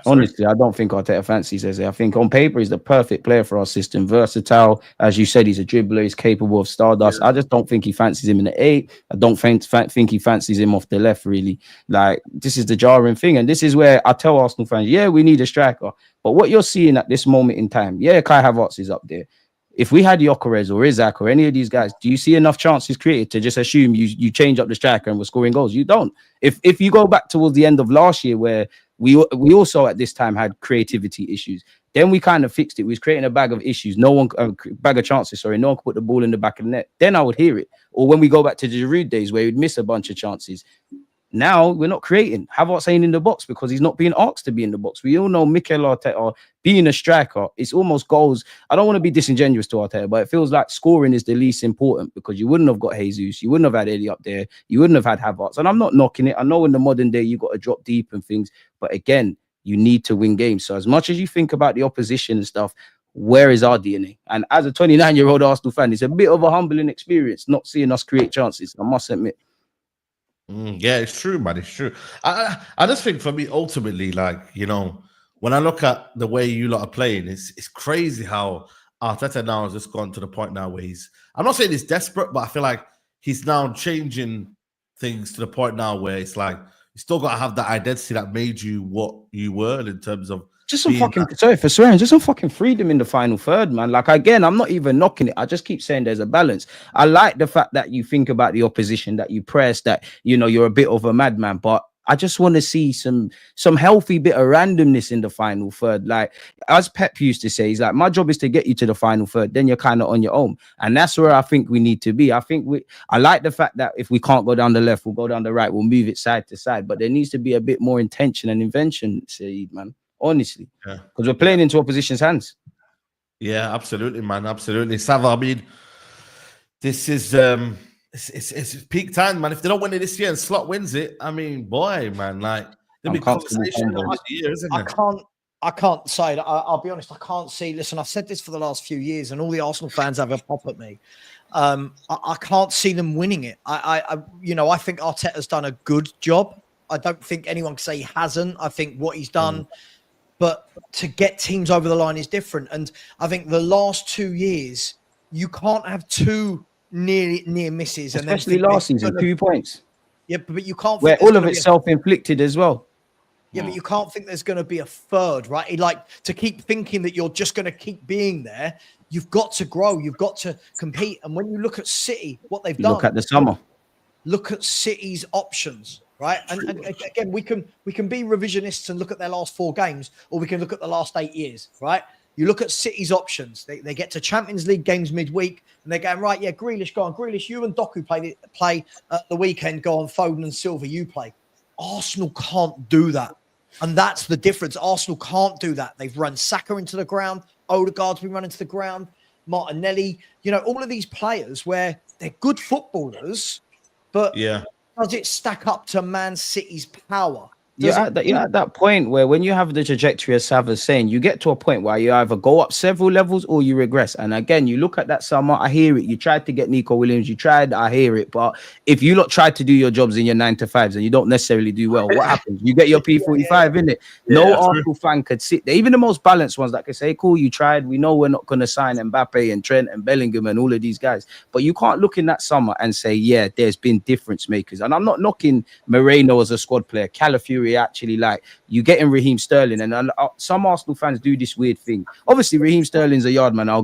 [SPEAKER 2] Honestly, I don't think Arteta fancies Eze. I think on paper he's the perfect player for our system. Versatile, as you said, he's a dribbler. He's capable of stardust. I just don't think he fancies him in the 8. I don't think he fancies him off the left, really. Like, this is the jarring thing. And this is where I tell Arsenal fans, yeah, we need a striker. But what you're seeing at this moment in time, yeah, Kai Havertz is up there. If we had Gyökeres or Isaac or any of these guys, do you see enough chances created to just assume you change up the striker and we're scoring goals? You don't. If you go back towards the end of last year, where we also at this time had creativity issues, then we kind of fixed it. We was creating a bag of issues. Bag of chances. Sorry, no one could put the ball in the back of the net. Then I would hear it. Or when we go back to the Giroud days where we'd miss a bunch of chances. Now we're not creating. Havertz ain't in the box because he's not being asked to be in the box. We all know Mikel Arteta being a striker, it's almost goals. I don't want to be disingenuous to Arteta, but it feels like scoring is the least important because you wouldn't have got Jesus, you wouldn't have had Eddie up there, you wouldn't have had Havertz. And I'm not knocking it. I know in the modern day you got to drop deep and things, but again, you need to win games. So as much as you think about the opposition and stuff, where is our DNA? And as a 29-year-old Arsenal fan, it's a bit of a humbling experience not seeing us create chances, I must admit.
[SPEAKER 1] Yeah, it's true, man. It's true. I just think for me, ultimately, like, you know, when I look at the way you lot are playing, it's crazy how Arteta now has just gone to the point now where I'm not saying he's desperate, but I feel like he's now changing things to the point now where it's like you still got to have that identity that made you what you were in terms of
[SPEAKER 2] just some fucking sorry for swearing, just some fucking freedom in the final third, man. Like, again, I'm not even knocking it. I just keep saying there's a balance. I like the fact that you think about the opposition, that you press, that, you know, you're a bit of a madman, but I just want to see some healthy bit of randomness in the final third. Like, as Pep used to say, he's like, my job is to get you to the final third, then you're kind of on your own. And that's where I think we need to be. I like the fact that if we can't go down the left, we'll go down the right, we'll move it side to side. But there needs to be a bit more intention and invention, Saeed, man. Honestly, because we're playing into opposition's hands.
[SPEAKER 1] Yeah, absolutely, man. Absolutely. Sava, I mean, this is it's peak time, man. If they don't win it this year and Slot wins it, I mean, boy, man, like there'll be conversation next year, isn't there?
[SPEAKER 3] I can't say that. I'll be honest, I can't see. Listen, I've said this for the last few years, and all the Arsenal fans have a pop at me. I can't see them winning it. I think Arteta's done a good job. I don't think anyone can say he hasn't. I think what he's done. But to get teams over the line is different. And I think the last 2 years, you can't have 2 near misses.
[SPEAKER 2] Especially last season, 2 points.
[SPEAKER 3] Yeah, but you can't.
[SPEAKER 2] Where all of it's self-inflicted as well.
[SPEAKER 3] Yeah, but you can't think there's going to be a third, right? Like, to keep thinking that you're just going to keep being there, you've got to grow. You've got to compete. And when you look at City, what they've done.
[SPEAKER 2] Look at the summer.
[SPEAKER 3] Look at City's options. Right, and again, we can be revisionists and look at their last 4 games, or we can look at the last 8 years. Right, you look at City's options. They get to Champions League games midweek, and they're going, right, yeah, Grealish, go on, Grealish, you and Doku play at the weekend. Go on, Foden and Silva, you play. Arsenal can't do that, and that's the difference. Arsenal can't do that. They've run Saka into the ground. Odegaard's been running to the ground. Martinelli, you know, all of these players where they're good footballers, but does it stack up to Man City's power?
[SPEAKER 2] You're at that point where when you have the trajectory, as Sav is saying, you get to a point where you either go up several levels or you regress. And again, you look at that summer, I hear it. You tried to get Nico Williams, you tried, I hear it. But if you lot tried to do your jobs in your 9 to 5s and you don't necessarily do well, what happens? You get your P45, innit? No Arsenal fan could sit there. Even the most balanced ones that can say, cool, you tried. We know we're not going to sign Mbappe and Trent and Bellingham and all of these guys. But you can't look in that summer and say, yeah, there's been difference makers. And I'm not knocking Moreno as a squad player. Calafiori actually, like, you get in Raheem Sterling, and some Arsenal fans do this weird thing. Obviously, Raheem Sterling's a yard man. I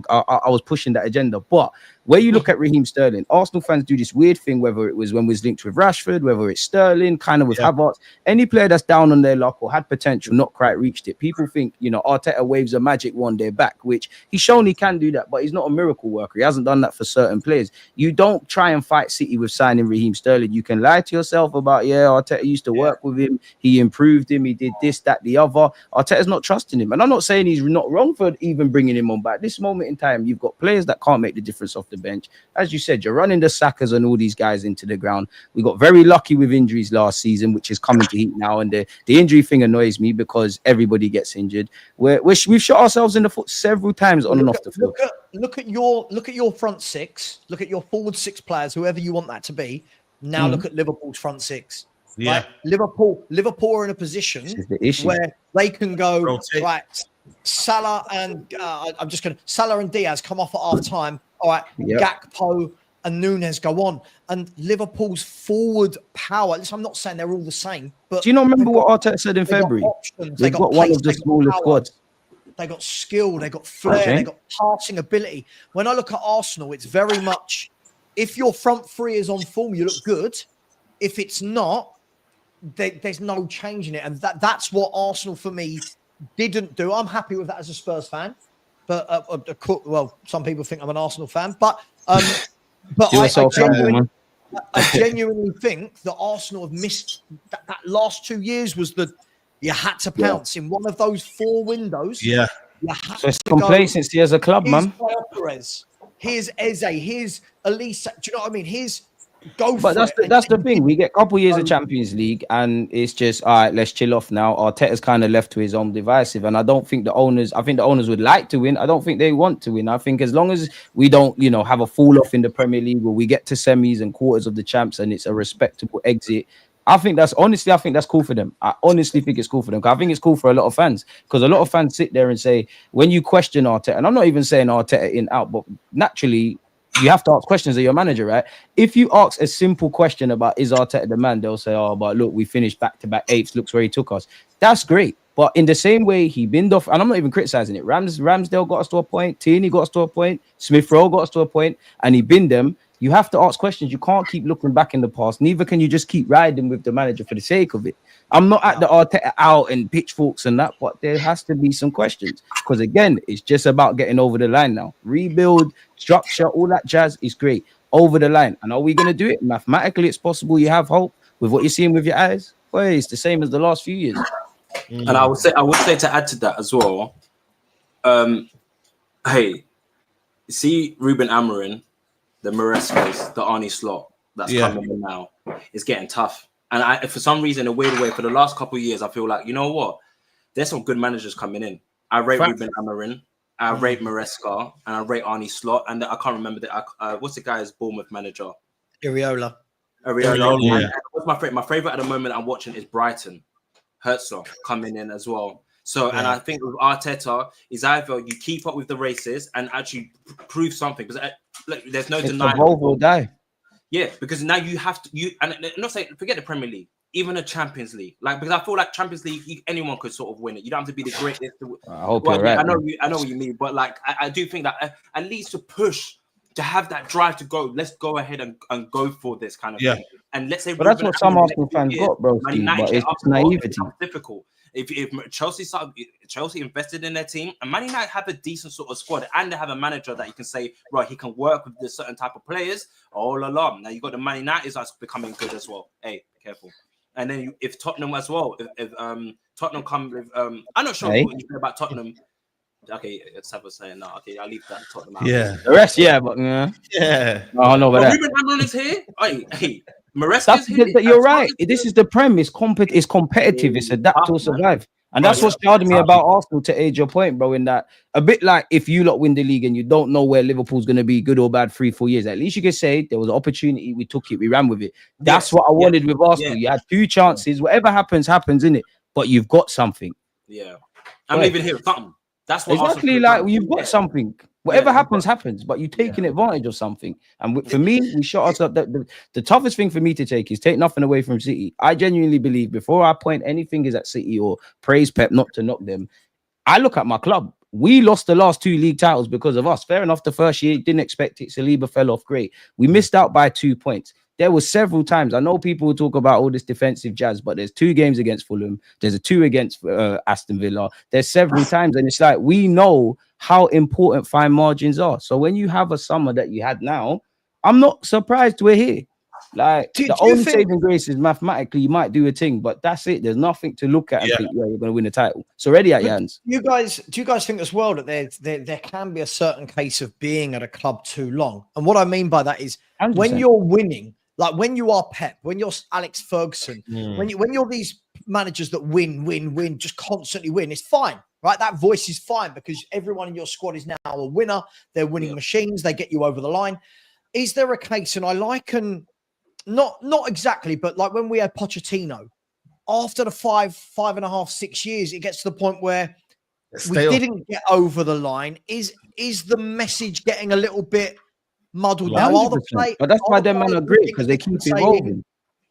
[SPEAKER 2] was pushing that agenda, but where you look at Raheem Sterling, Arsenal fans do this weird thing, whether it was when we was linked with Rashford, whether it's Sterling, kind of with Havertz, any player that's down on their luck or had potential, not quite reached it. People think, Arteta waves a magic wand, they're back, which he's shown he can do that, but he's not a miracle worker. He hasn't done that for certain players. You don't try and fight City with signing Raheem Sterling. You can lie to yourself about, Arteta used to work with him, he improved him, he did this, that, the other. Arteta's not trusting him. And I'm not saying he's not wrong for even bringing him on, but at this moment in time, you've got players that can't make the difference off the bench. As you said, you're running the Sakas and all these guys into the ground. We got very lucky with injuries last season, which is coming to heat now. And the injury thing annoys me because everybody gets injured. We've shot ourselves in the foot several times on and off the field.
[SPEAKER 3] Look at your front six. Look at your forward 6 players, whoever you want that to be. Now look at Liverpool's front 6.
[SPEAKER 1] Yeah,
[SPEAKER 3] right? Liverpool are in a position where they can go right. Salah and Salah and Diaz come off at half time. All right, Gakpo and Nunes go on, and Liverpool's forward power. Listen, I'm not saying they're all the same, but
[SPEAKER 2] do you not remember what Arteta said in February? They've got one of the smallest squads.
[SPEAKER 3] They got skill, they got flair, they got passing ability. When I look at Arsenal, it's very much if your front 3 is on form, you look good. If it's not, there's no change in it, and that's what Arsenal for me didn't do. I'm happy with that as a Spurs fan, but some people think I'm an Arsenal fan, but I genuinely think that Arsenal have missed that last 2 years was you had to pounce in one of those 4 windows.
[SPEAKER 1] Yeah.
[SPEAKER 2] So it's complacency as a club, man.
[SPEAKER 3] Here's Eze, here's Elisa. Do you know what I mean?
[SPEAKER 2] That's the thing. We get a couple years of Champions League, and it's just all right. Let's chill off now. Arteta's kind of left to his own devices, and I think the owners would like to win. I don't think they want to win. I think as long as we don't, have a fall off in the Premier League where we get to semis and quarters of the champs, and it's a respectable exit. I think that's cool for them. I honestly think it's cool for them. I think it's cool for a lot of fans because a lot of fans sit there and say, when you question Arteta, and I'm not even saying Arteta in out, but naturally you have to ask questions of your manager, right? If you ask a simple question about is Arteta the man, they'll say, oh, but look, we finished back-to-back 8th. Looks where he took us. That's great. But in the same way, he binned off, and I'm not even criticizing it. Ramsdale got us to a point. Tierney got us to a point. Smith Rowe got us to a point, and he binned them. You have to ask questions. You can't keep looking back in the past. Neither can you just keep riding with the manager for the sake of it. I'm not at the Arteta out and pitchforks and that, but there has to be some questions. Because again, it's just about getting over the line now. Rebuild, structure, all that jazz is great. Over the line. And are we going to do it? Mathematically, it's possible. You have hope with what you're seeing with your eyes. Well, it's the same as the last few years.
[SPEAKER 4] And I would say to add to that as well. Hey, see Ruben Amorim, the Marescas, the Arnie Slot that's coming in now. It's getting tough. And for some reason, in a weird way, for the last couple of years, I feel like, you know what? There's some good managers coming in. I rate Ruben Amorim, I rate Maresca, and I rate Arnie Slot. And I can't remember what's the guy's Bournemouth manager?
[SPEAKER 3] Ariola.
[SPEAKER 4] Yeah. What's my favorite? My favorite at the moment I'm watching is Brighton. Herzog coming in as well. So, and I think with Arteta is either you keep up with the races and actually prove something, because there's no denying.
[SPEAKER 2] Evolve or die.
[SPEAKER 4] Yeah, because now you have to and not say forget the Premier League, even the Champions League. Like, because I feel like Champions League, anyone could sort of win it. You don't have to be the greatest.
[SPEAKER 2] I hope you're right.
[SPEAKER 4] I know what you mean, but like I do think that at least to push, to have that drive to go, let's go ahead and go for this kind of thing. And let's say,
[SPEAKER 2] but that's what some Arsenal fans got, bro. But it's naivety.
[SPEAKER 4] It's difficult. If Chelsea invested in their team, and Man United have a decent sort of squad, and they have a manager that you can say, right, he can work with this certain type of players. Oh la la! Now you got the Man United that's becoming good as well. Hey, be careful. And then if Tottenham as well, if Tottenham come with, I'm not sure what you think about Tottenham. Okay, it's Seth was saying no. Okay, I'll leave that to Tottenham out.
[SPEAKER 1] Yeah.
[SPEAKER 2] The rest, yeah, but yeah. I don't know about that.
[SPEAKER 4] Ruben Amorim is here. Hey, Maresca's here.
[SPEAKER 2] You're right. This is the premise. It's competitive. It's adapt or survive. And that's what's jarred me about Arsenal, to aid your point, bro, in that a bit like if you lot win the league and you don't know where Liverpool's going to be, good or bad, 3-4 years, at least you can say there was an opportunity, we took it, we ran with it. That's what I wanted with Arsenal. You had 2 chances. Whatever happens, in it. But you've got something.
[SPEAKER 4] Yeah. I'm leaving here with something. That's what
[SPEAKER 2] exactly like you've got something. Whatever happens, but you're taking advantage of something. And for me, we shot us up. The toughest thing for me to take is take nothing away from City. I genuinely believe before I point any fingers at City or praise Pep, not to knock them, I look at my club. We lost the last 2 league titles because of us. Fair enough, the first year, didn't expect it. Saliba fell off, great. We missed out by 2 points. There were several times. I know people will talk about all this defensive jazz, but there's 2 games against Fulham. There's a 2 against Aston Villa. There's several times, and it's like we know how important fine margins are. So when you have a summer that you had now, I'm not surprised we're here. Like the only saving grace is mathematically you might do a thing, but that's it. There's nothing to look at and think, yeah, you're going to win the title. It's already at your hands.
[SPEAKER 3] Do you guys think as well that there can be a certain case of being at a club too long? And what I mean by that is 100%. When you're winning. Like when you are Pep, when you're Alex Ferguson, when you're these managers that win, just constantly win, it's fine, right? That voice is fine because everyone in your squad is now a winner. They're winning machines. They get you over the line. Is there a case, and I liken, not exactly, but like when we had Pochettino, after the 5.5, 6 years, it gets to the point where we didn't get over the line. Is the message getting a little bit muddled now?
[SPEAKER 2] But that's why them men are great because they keep evolving.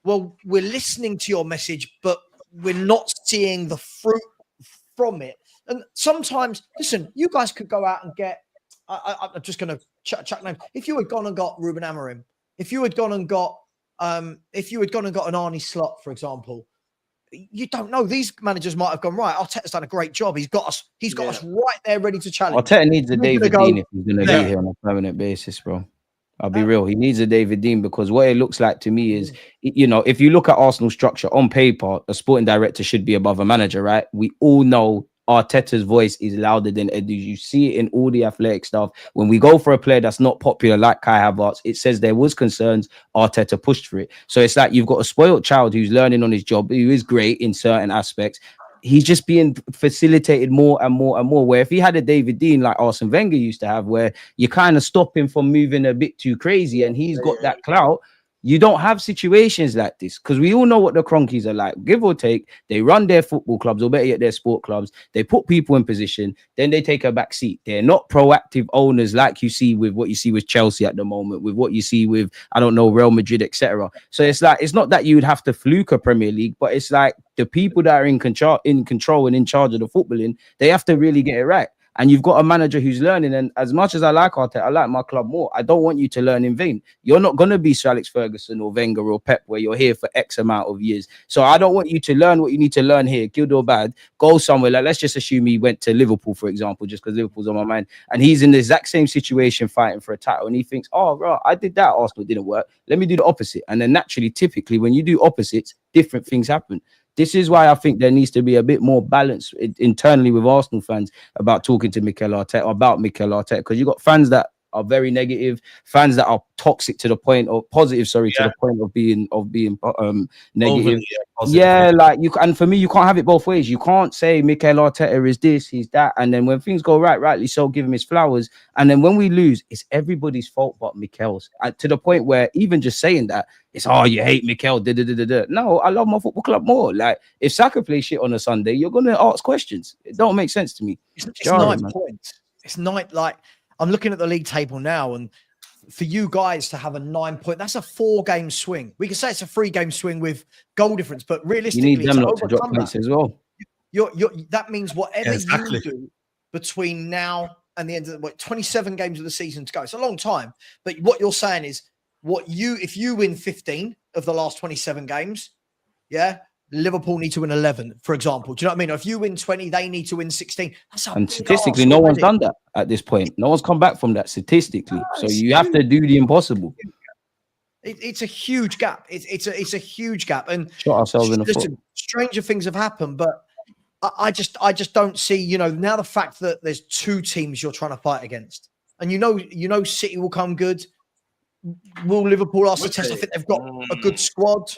[SPEAKER 3] Well, we're listening to your message, but we're not seeing the fruit from it. And sometimes, listen, you guys could go out and get. I'm just going to chuck names. If you had gone and got Ruben Amorim, if you had gone and got an Arnie Slot, for example, you don't know. These managers might have gone, right, Arteta's done a great job. He's got us right there ready to challenge.
[SPEAKER 2] Arteta needs a David Dean if he's going to be here on a permanent basis, bro. I'll be real. He needs a David Dean because what it looks like to me is, if you look at Arsenal structure on paper, a sporting director should be above a manager, right? We all know Arteta's voice is louder than Eddie's. You see it in all the athletic stuff. When we go for a player that's not popular like Kai Havertz, it says there was concerns. Arteta pushed for it. So it's like you've got a spoiled child who's learning on his job, who is great in certain aspects. He's just being facilitated more and more and more. Where if he had a David Dean like Arsene Wenger used to have, where you kind of stop him from moving a bit too crazy and he's got that clout, you don't have situations like this because we all know what the Cronkies are like. Give or take, they run their football clubs or better yet their sport clubs. They put people in position, then they take a back seat. They're not proactive owners like you see with what you see with Chelsea at the moment, with what you see with, I don't know, Real Madrid, etc. So it's like, it's not that you would have to fluke a Premier League, but it's like the people that are in control and in charge of the footballing, they have to really get it right. And you've got a manager who's learning. And as much as I like Arteta, I like my club more. I don't want you to learn in vain. You're not going to be Sir Alex Ferguson or Wenger or Pep, where you're here for X amount of years. So I don't want you to learn what you need to learn here, good or bad. Go somewhere. Like, let's just assume he went to Liverpool, for example, just because Liverpool's on my mind. And he's in the exact same situation fighting for a title. And he thinks, oh, bro, I did that. Arsenal, it didn't work. Let me do the opposite. And then naturally, typically, when you do opposites, different things happen. This is why I think there needs to be a bit more balance internally with Arsenal fans about talking to Mikel Arteta, because you've got fans that are very negative, fans that are toxic to the point of positive, to the point of being negative. Like you, and for me, you can't have it both ways. You can't say Mikel Arteta is this, he's that, and then when things go rightly so, give him his flowers, and then when we lose, it's everybody's fault but Mikel's. To the point where even just saying that, it's you hate Mikel. No, I love my football club more. Like if Saka plays shit on a Sunday, you're gonna ask questions. It don't make sense to me.
[SPEAKER 3] It's 9 points. It's 9. Like I'm looking at the league table now, and for you guys to have a 9 point, that's a 4-game swing. We can say it's a 3-game swing with goal difference, but realistically,
[SPEAKER 2] you need them to drop points as well.
[SPEAKER 3] That means whatever you do between now and the end of 27 games of the season to go. It's a long time, but what you're saying is if you win 15 of the last 27 games, Liverpool need to win 11, for example. Do you know what I mean? Or if you win 20, they need to win 16.
[SPEAKER 2] And statistically, no one's done that at this point. No one's come back from that statistically. So you have to do the impossible.
[SPEAKER 3] It's a huge gap. It's a huge gap. And
[SPEAKER 2] shot ourselves in the foot.
[SPEAKER 3] Stranger things have happened, but I just don't see, you know, now the fact that there's two teams you're trying to fight against, and you know City will come good. Will Liverpool ask the test? I think they've got a good squad.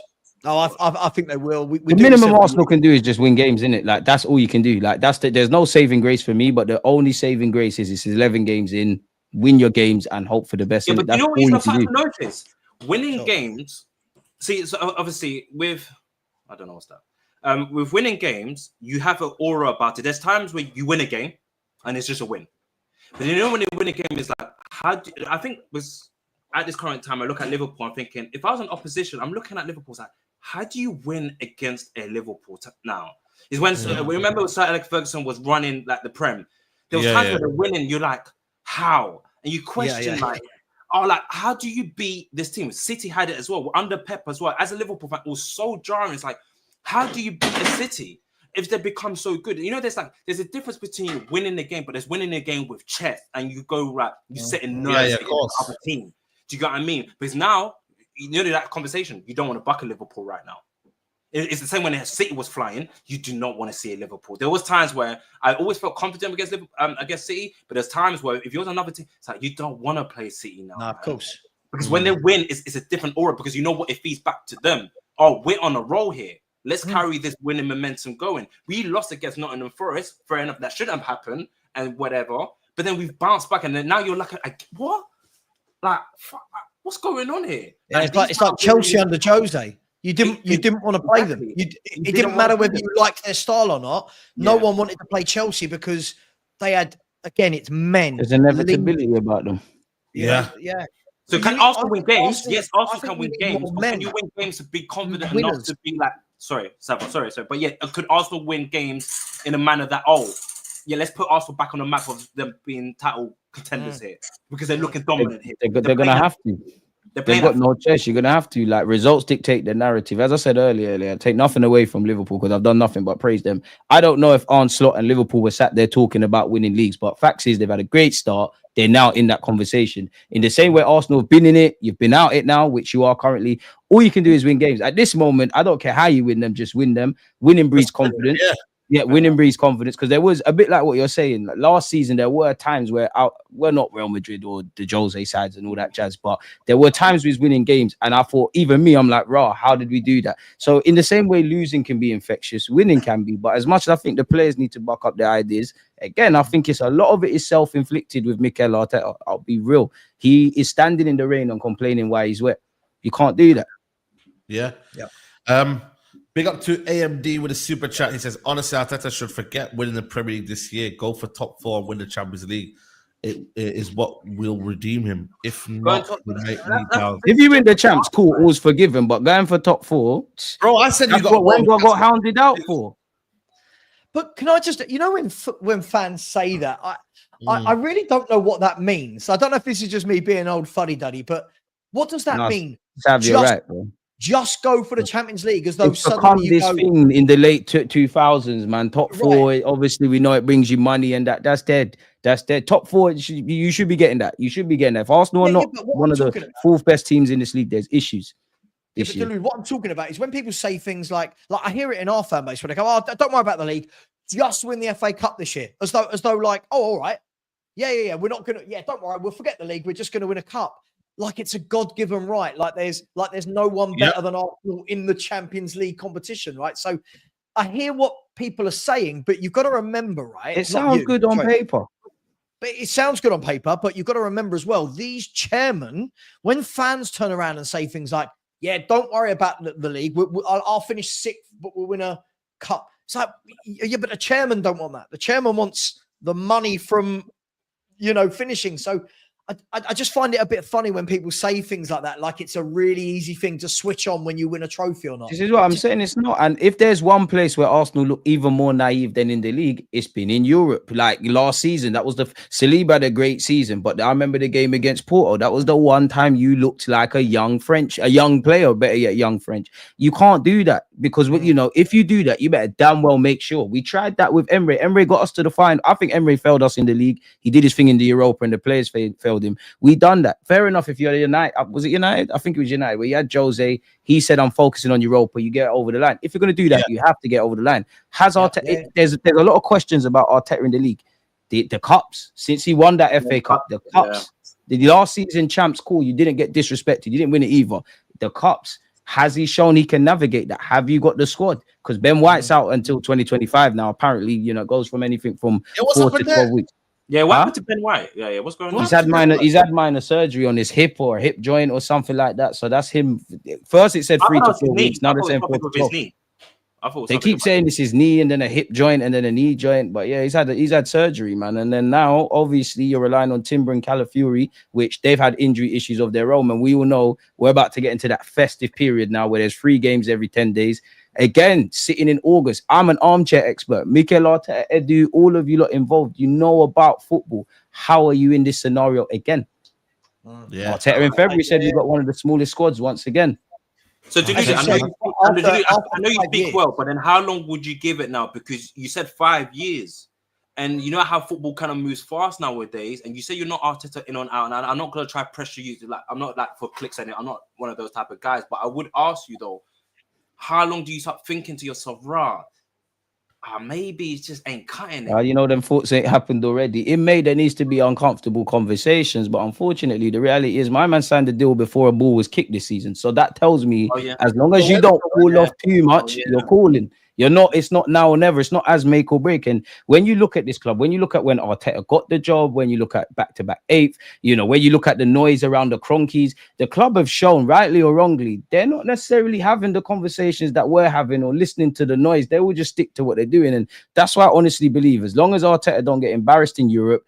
[SPEAKER 3] No, I think they will.
[SPEAKER 2] The minimum Arsenal can do is just win games, isn't it? Like that's all you can do. Like there's no saving grace for me, but the only saving grace is it's 11 games in, win your games and hope for the best.
[SPEAKER 4] Yeah, but
[SPEAKER 2] that's
[SPEAKER 4] you know what you
[SPEAKER 2] can
[SPEAKER 4] do. Notice winning games. See, so obviously with I don't know what's that. With winning games, you have an aura about it. There's times where you win a game and it's just a win. But you know when you win a game, it's like I think was at this current time I look at Liverpool. I'm thinking if I was an opposition, I'm looking at Liverpool like. How do you win against a Liverpool now? Is when we remember when Sir Alex Ferguson was running like the Prem. There was times where they're winning. You're like, how? And you question like, how do you beat this team? City had it as well under Pep as well. As a Liverpool fan, it was so jarring. It's like, how do you beat a City if they become so good? You know, there's a difference between winning the game, but there's winning the game with chest, and you go right, you set in nerves against the other team. Do you get what I mean? Because now. You know that conversation. You don't want to buck a Liverpool right now. It's the same when City was flying. You do not want to see a Liverpool. There was times where I always felt confident against City, but there's times where if you're another team, it's like you don't want to play City now.
[SPEAKER 3] No, of course.
[SPEAKER 4] Because when they win, it's a different aura because you know what it feeds back to them. Oh, we're on a roll here. Let's carry this winning momentum going. We lost against Nottingham Forest. Fair enough, that shouldn't have happened and whatever. But then we've bounced back, and then now you're like, what? Like, what's going on here?
[SPEAKER 3] Yeah, it's like Chelsea under Jose. You didn't want to play them. It didn't matter whether you liked their style or not. No one wanted to play Chelsea because they had, again, it's men.
[SPEAKER 2] There's inevitability about them.
[SPEAKER 3] Yeah.
[SPEAKER 4] So can Arsenal win games? Yes, Arsenal can win games. But can you win games to be confident enough to be like, sorry. But yeah, could Arsenal win games in a manner that, let's put Arsenal back on the map of them being title contenders here because they're looking dominant here.
[SPEAKER 2] They're going to have to. They've got no choice. You're going to have to. Like, results dictate the narrative. As I said earlier, I take nothing away from Liverpool because I've done nothing but praise them. I don't know if Arne Slot and Liverpool were sat there talking about winning leagues, but facts is they've had a great start. They're now in that conversation. In the same way Arsenal have been in it, you've been out it now, which you are currently. All you can do is win games. At this moment, I don't care how you win them, just win them. Winning breeds confidence. Yeah, winning breeds confidence because there was a bit like what you're saying. Like last season, there were times where we're not Real Madrid or the Jose sides and all that jazz, but there were times we was winning games, and I thought, even me, I'm like, how did we do that? So in the same way, losing can be infectious, winning can be. But as much as I think the players need to back up their ideas, again, I think it's a lot of it is self-inflicted with Mikel Arteta. I'll be real. He is standing in the rain and complaining why he's wet. You can't do that.
[SPEAKER 1] Yeah. Big up to AMD with a super chat. He says, honestly, Arteta should forget winning the Premier League this year. Go for top 4 and win the Champions League. It is what will redeem him. If not,
[SPEAKER 2] if you win the champs, cool, all's forgiven. But going for top 4,
[SPEAKER 1] bro, I said you got
[SPEAKER 2] what Wenger got hounded out for.
[SPEAKER 3] But can I just, when fans say that, I really don't know what that means. I don't know if this is just me being old fuddy-duddy, but what does that mean?
[SPEAKER 2] Sav, you're right, bro.
[SPEAKER 3] Just go for the Champions League as though
[SPEAKER 2] it's suddenly you go thing in the late 2000s, man. Top 4, obviously we know it brings you money, and that's dead. That's dead. Top 4, you should be getting that. You should be getting that. If Arsenal are not one of the 4th best teams in this league, there's issues.
[SPEAKER 3] But what I'm talking about is when people say things like I hear it in our fan base when they go, "Oh, don't worry about the league. Just win the FA Cup this year," as though like, "Oh, all right, yeah, we're not gonna, don't worry, we'll forget the league. We're just gonna win a cup." Like it's a God-given right. Like there's no one better than Arsenal in the Champions League competition, right? So I hear what people are saying, but you've got to remember, right?
[SPEAKER 2] It sounds good on paper.
[SPEAKER 3] But it sounds good on paper, but you've got to remember as well, these chairmen, when fans turn around and say things like, "Yeah, don't worry about the league. I'll finish 6th, but we'll win a cup." It's like, yeah, but the chairman don't want that. The chairman wants the money from, finishing. So I just find it a bit funny when people say things like that, like it's a really easy thing to switch on when you win a trophy or not.
[SPEAKER 2] This is what I'm saying. It's not. And if there's one place where Arsenal look even more naive than in the league, it's been in Europe. Like last season, that was Saliba had a great season, but I remember the game against Porto. That was the one time you looked like a young player, better yet, young French. You can't do that because, if you do that, you better damn well make sure. We tried that with Emery. Emery got us to the final. I think Emery failed us in the league. He did his thing in the Europa and the players failed showed him. We done that. Fair enough. If you're United, was it United? I think it was United, where you had Jose. He said, I'm focusing on Europa. You get over the line. If you're going to do that, you have to get over the line. Has Arteta, there's a lot of questions about Arteta in the league. The cups, since he won that FA Cup, the cups, the last season champs, cool, you didn't get disrespected. You didn't win it either. The cups, has he shown he can navigate that? Have you got the squad? Because Ben White's out until 2025 now. Apparently, it goes from anything from 4 to 12 weeks.
[SPEAKER 4] Yeah, what happened to Ben White? Yeah, what's going on?
[SPEAKER 2] He's had minor surgery on his hip or hip joint or something like that. So that's him. First it said 3 to 4 weeks. Now they're saying 4 to 12. They keep saying this is knee and then a hip joint and then a knee joint, but yeah, he's had surgery, man. And then now, obviously, you're relying on Timber and Calafiori, which they've had injury issues of their own. And we all know we're about to get into that festive period now, where there's 3 games every 10 days. Again, sitting in August, I'm an armchair expert. Mikel Arteta, Edu, all of you lot involved, you know about football. How are you in this scenario again? Arteta in February said we've got one of the smallest squads once again.
[SPEAKER 4] So, I know you speak well, but then how long would you give it now? Because you said 5 years, and you know how football kind of moves fast nowadays. And you say you're not Arteta in on out, and I'm not gonna try to pressure you. I'm not like for clicks and I'm not one of those type of guys. But I would ask you though, how long do you start thinking to yourself, maybe it just ain't cutting it?
[SPEAKER 2] Them thoughts ain't happened already. In May, there needs to be uncomfortable conversations, but unfortunately, the reality is my man signed the deal before a ball was kicked this season. So that tells me, as long as you don't cool off too much, you're cooling. You're not. It's not now or never. It's not as make or break. And when you look at this club, when you look at when Arteta got the job, when you look at back-to-back 8th, when you look at the noise around the Cronkies, the club have shown, rightly or wrongly, they're not necessarily having the conversations that we're having or listening to the noise. They will just stick to what they're doing. And that's why I honestly believe, as long as Arteta don't get embarrassed in Europe,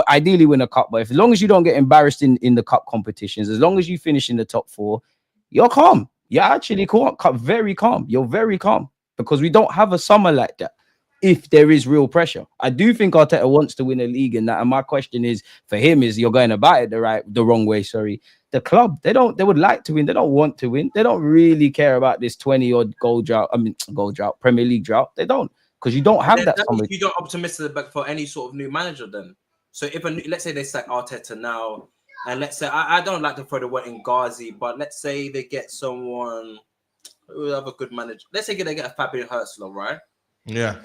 [SPEAKER 2] ideally win a cup. But as long as you don't get embarrassed in the cup competitions, as long as you finish in the top 4, you're calm. You're actually very calm. You're very calm. Because we don't have a summer like that if there is real pressure. I do think Arteta wants to win a league and that. And my question is for him is you're going about it the wrong way. Sorry. The club, they would like to win. They don't want to win. They don't really care about this 20-odd goal drought, Premier League drought. They don't, because you don't have that.
[SPEAKER 4] You don't optimistic for any sort of new manager then. So if let's say they sack Arteta now, and let's say I don't like to throw the word in Ghazi, but let's say they get someone who will have a good manager. Let's say they get a Fabian Hurtzler, right?
[SPEAKER 1] Yeah.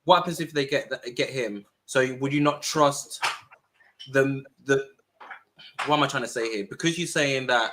[SPEAKER 4] What happens if they get him? So would you not trust them? What am I trying to say here? Because you're saying that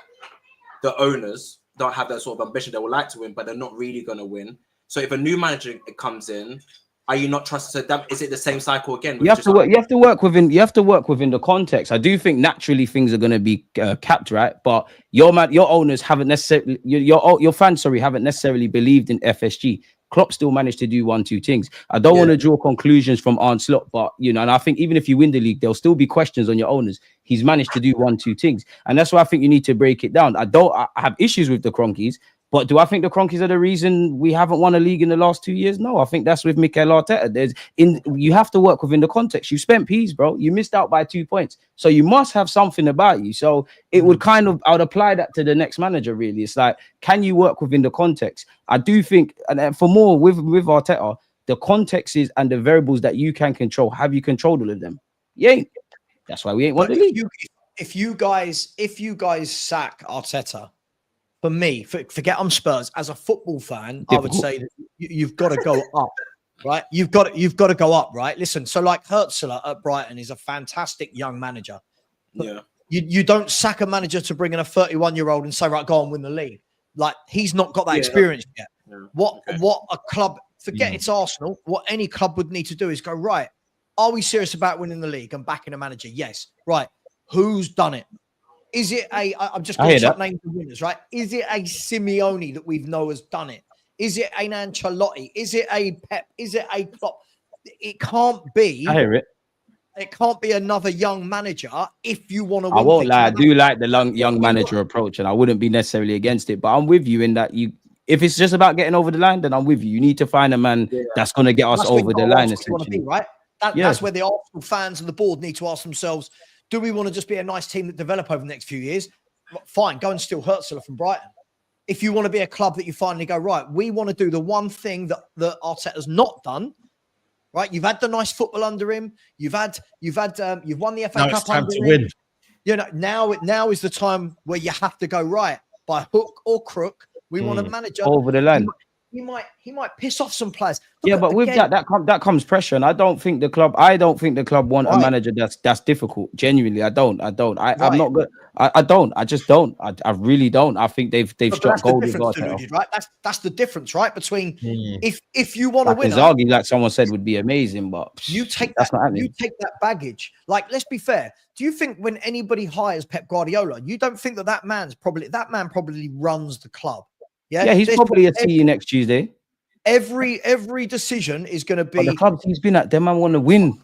[SPEAKER 4] the owners don't have that sort of ambition. They would like to win, but they're not really going to win. So if a new manager comes in, are you not trusted? Is it the same cycle again? You have
[SPEAKER 2] to work within the context. I do think naturally things are going to be capped, right? But your owners haven't necessarily your fans, haven't necessarily believed in FSG. Klopp still managed to do 1-2 things. I don't want to draw conclusions from Arne Slot, but and I think even if you win the league, there'll still be questions on your owners. He's managed to do 1-2 things, and that's why I think you need to break it down. I have issues with the Cronkies. But do I think the Cronkies are the reason we haven't won a league in the last 2 years? No, I think that's with Mikel Arteta. You have to work within the context. You spent peas, bro. You missed out by 2 points. So you must have something about you. So it would I would apply that to the next manager, really. It's like, can you work within the context? I do think, and for more with Arteta, the context is and the variables that you can control. Have you controlled all of them? You ain't. That's why we ain't won the league.
[SPEAKER 3] If you guys sack Arteta, for me, forget I'm Spurs. As a football fan, I would say that you've got to go up, right? You've got to go up, right? Listen, so like Hurtzler at Brighton is a fantastic young manager. Yeah. You don't sack a manager to bring in a 31-year-old and say, right, go and win the league. Like, he's not got that experience yet. Yeah. What a club, forget it's Arsenal, what any club would need to do is go, right, are we serious about winning the league and backing a manager? Yes. Right. Who's done it? Is it I'm just going to chuck names of winners, right? Is it a Simeone that we know has done it? Is it an Ancelotti? Is it a Pep? Is it a Klopp? It can't be.
[SPEAKER 2] I hear it.
[SPEAKER 3] It can't be another young manager if you want to win.
[SPEAKER 2] I won't lie. I do like the young manager approach, and I wouldn't be necessarily against it. But I'm with you in that if it's just about getting over the line, then I'm with you. You need to find a man that's going to get us over the line, essentially.
[SPEAKER 3] Right? That's where the Arsenal fans and the board need to ask themselves, do we want to just be a nice team that develop over the next few years? Fine, go and steal Hurtzler from Brighton. If you want to be a club that you finally go, right, we want to do the one thing that Arteta's not done, right? You've had the nice football under him. You've won the FA Cup under him. You know, now is the time where you have to go right by hook or crook. We want a manager
[SPEAKER 2] over the line.
[SPEAKER 3] He might piss off some players.
[SPEAKER 2] Yeah, but with that comes pressure, and I don't think the club want a manager that's difficult. Genuinely, I don't. I'm not good. I don't. I just don't. I really don't. I think they've struck gold with Arteta.
[SPEAKER 3] Right? That's the difference, right? Between if you want to win,
[SPEAKER 2] Inzaghi, like someone said, would be amazing, but
[SPEAKER 3] you take that baggage. Like, let's be fair. Do you think when anybody hires Pep Guardiola, you don't think that man probably runs the club?
[SPEAKER 2] Yeah, he's probably a TE next Tuesday.
[SPEAKER 3] Every decision is going to be.
[SPEAKER 2] But the clubs he's been at, them man want to win.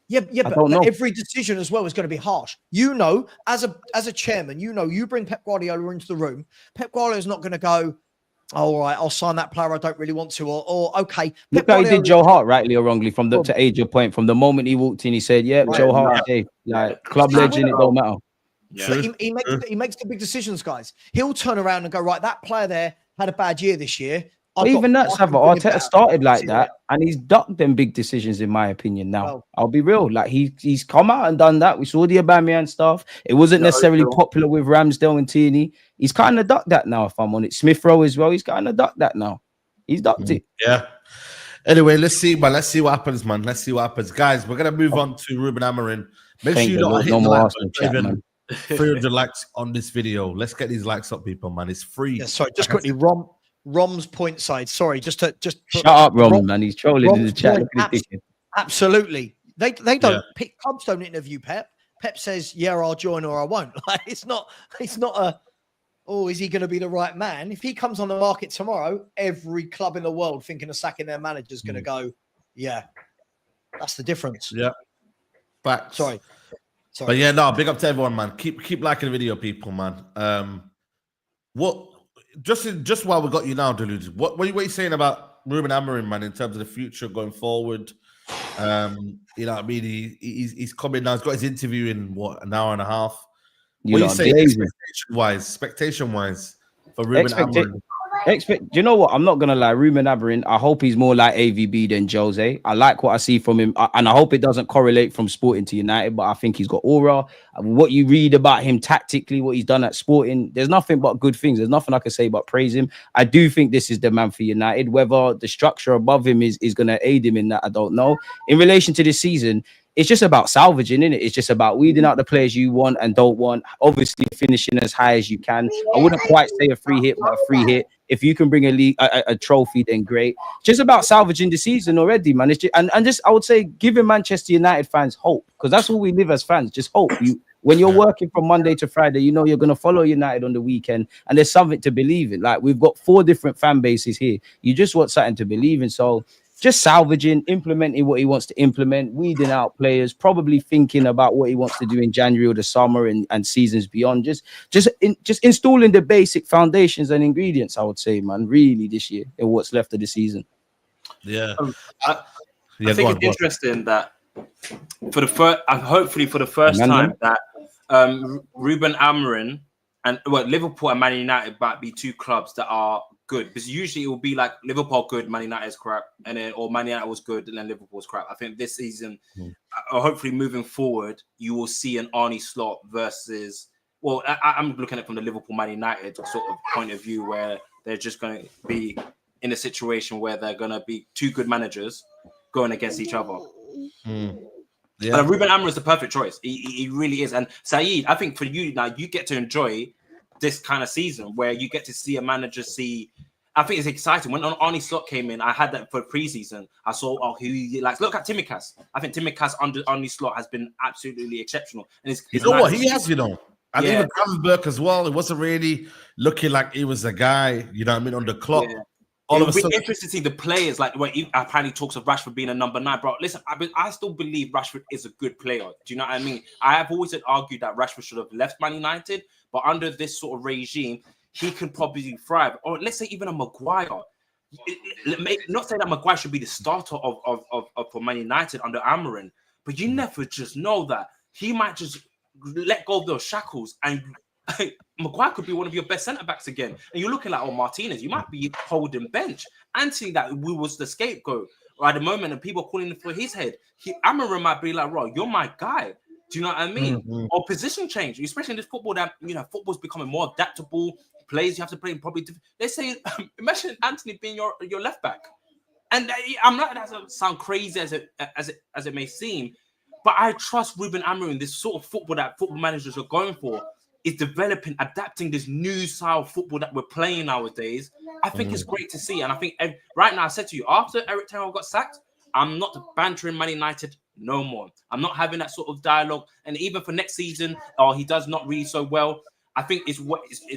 [SPEAKER 3] Yeah, but every decision as well is going to be harsh. You know, as a chairman, you bring Pep Guardiola into the room. Pep Guardiola is not going to go, all right, I'll sign that player I don't really want to, or okay.
[SPEAKER 2] Look how he did Joe Hart, rightly or wrongly, to age your point. From the moment he walked in, he said, "Yeah, right, Joe Hart, club legend, it don't matter."
[SPEAKER 3] Yeah. He makes the big decisions, guys. He'll turn around and go, right, that player there had a bad year this year. Arteta started like that, and he's ducked them big decisions, in my opinion. Now, I'll be real. Like he's come out and done that. We saw the Aubameyang stuff. It wasn't necessarily popular with Ramsdale and Tierney. He's kind of ducked that now, if I'm on it. Smith Rowe as well. He's kind of ducked that now. He's ducked it.
[SPEAKER 1] Yeah. Anyway, let's see what happens, man. Let's see what happens, guys. We're gonna move on to Ruben Amorim. Make sure you don't hit the like button, man. 300 likes on this video. Let's get these likes up, people, man. It's free.
[SPEAKER 3] Yeah, sorry, just quickly, Rom's point side. Sorry, just
[SPEAKER 2] shut up, Rom, man. He's trolling in the chat.
[SPEAKER 3] Absolutely. They don't pick clubs, don't interview Pep. Pep says, yeah, I'll join or I won't. Like it's not a is he going to be the right man? If he comes on the market tomorrow, every club in the world thinking of sacking their manager is going to go, yeah. That's the difference.
[SPEAKER 1] Yeah. But
[SPEAKER 3] sorry.
[SPEAKER 1] But yeah, no, big up to everyone, man. Keep liking the video, people, man. Just while we got you now, Deluded, what are you saying about Ruben Amorim, man, in terms of the future going forward? You know what I mean? He's coming now. He's got his interview in an hour and a half. What are you saying expectation-wise for Ruben Amorim?
[SPEAKER 2] Do you know what? I'm not gonna lie, Ruben Amorim. I hope he's more like AVB than Jose. I like what I see from him, and I hope it doesn't correlate from Sporting to United. But I think he's got aura. What you read about him tactically, what he's done at Sporting, there's nothing but good things. There's nothing I can say but praise him. I do think this is the man for United. Whether the structure above him is gonna aid him in that, I don't know. In relation to this season, it's just about salvaging, isn't it? It's just about weeding out the players you want and don't want. Obviously, finishing as high as you can. I wouldn't quite say a free hit, but a free hit. If you can bring a trophy, then great. Just about salvaging the season already, man. It's just, and I would say giving Manchester United fans hope, because that's all we live as fans. Just hope. When you're working from Monday to Friday, you know you're going to follow United on the weekend, and there's something to believe in. Like, we've got 4 different fan bases here. You just want something to believe in. So just salvaging, implementing what he wants to implement, weeding out players, probably thinking about what he wants to do in January or the summer and seasons beyond. Just installing the basic foundations and ingredients, I would say, man, really this year in what's left of the season.
[SPEAKER 1] Yeah.
[SPEAKER 4] I think it's interesting that hopefully for the first time that Ruben Amorim and Liverpool and Man United might be 2 clubs that are good, because usually it will be like Liverpool good, Man United's crap, and then or Man United was good and then Liverpool's crap. I think this season, hopefully moving forward, you will see an Arne Slot versus. Well, I'm looking at it from the Liverpool Man United sort of point of view, where they're just going to be in a situation where they're going to be 2 good managers going against each other. Yeah, Ruben Amorim is the perfect choice. He really is. And Saeed, I think for you now, you get to enjoy this kind of season where you get to see a manager see. I think it's exciting. When Arne Slot came in, I had that for preseason. I saw who he likes. Look at Tsimikas. I think Tsimikas under Arne Slot has been absolutely exceptional. And
[SPEAKER 1] you know what he has, and even Gravenberch as well. It wasn't really looking like he was a guy, you know what I mean, on the clock.
[SPEAKER 4] Yeah. All of a sudden, interesting to see the players, like when he apparently talks of Rashford being a number 9, bro. Listen, I still believe Rashford is a good player. Do you know what I mean? I have always argued that Rashford should have left Man United, but under this sort of regime, he could probably thrive. Or let's say even a Maguire. Not saying that Maguire should be the starter for Man United under Amorim, but you never just know that he might just let go of those shackles and. Maguire could be one of your best centre-backs again. And you're looking like, Martinez, you might be holding bench. Anthony, that was the scapegoat at the moment, and people calling for his head. Amorim might be like, you're my guy. Do you know what I mean? Or position change, especially in this football that, football's becoming more adaptable. Players you have to play in probably different. They say, imagine Anthony being your left back. And I'm not, that doesn't sound crazy as it may seem, but I trust Ruben Amorim, this sort of football that football managers are going for, is developing, adapting this new style of football that we're playing nowadays. I think it's great to see. And I think right now, I said to you, after Eric Ten Hag got sacked, I'm not bantering Man United no more. I'm not having that sort of dialogue. And even for next season, he does not really so well. I think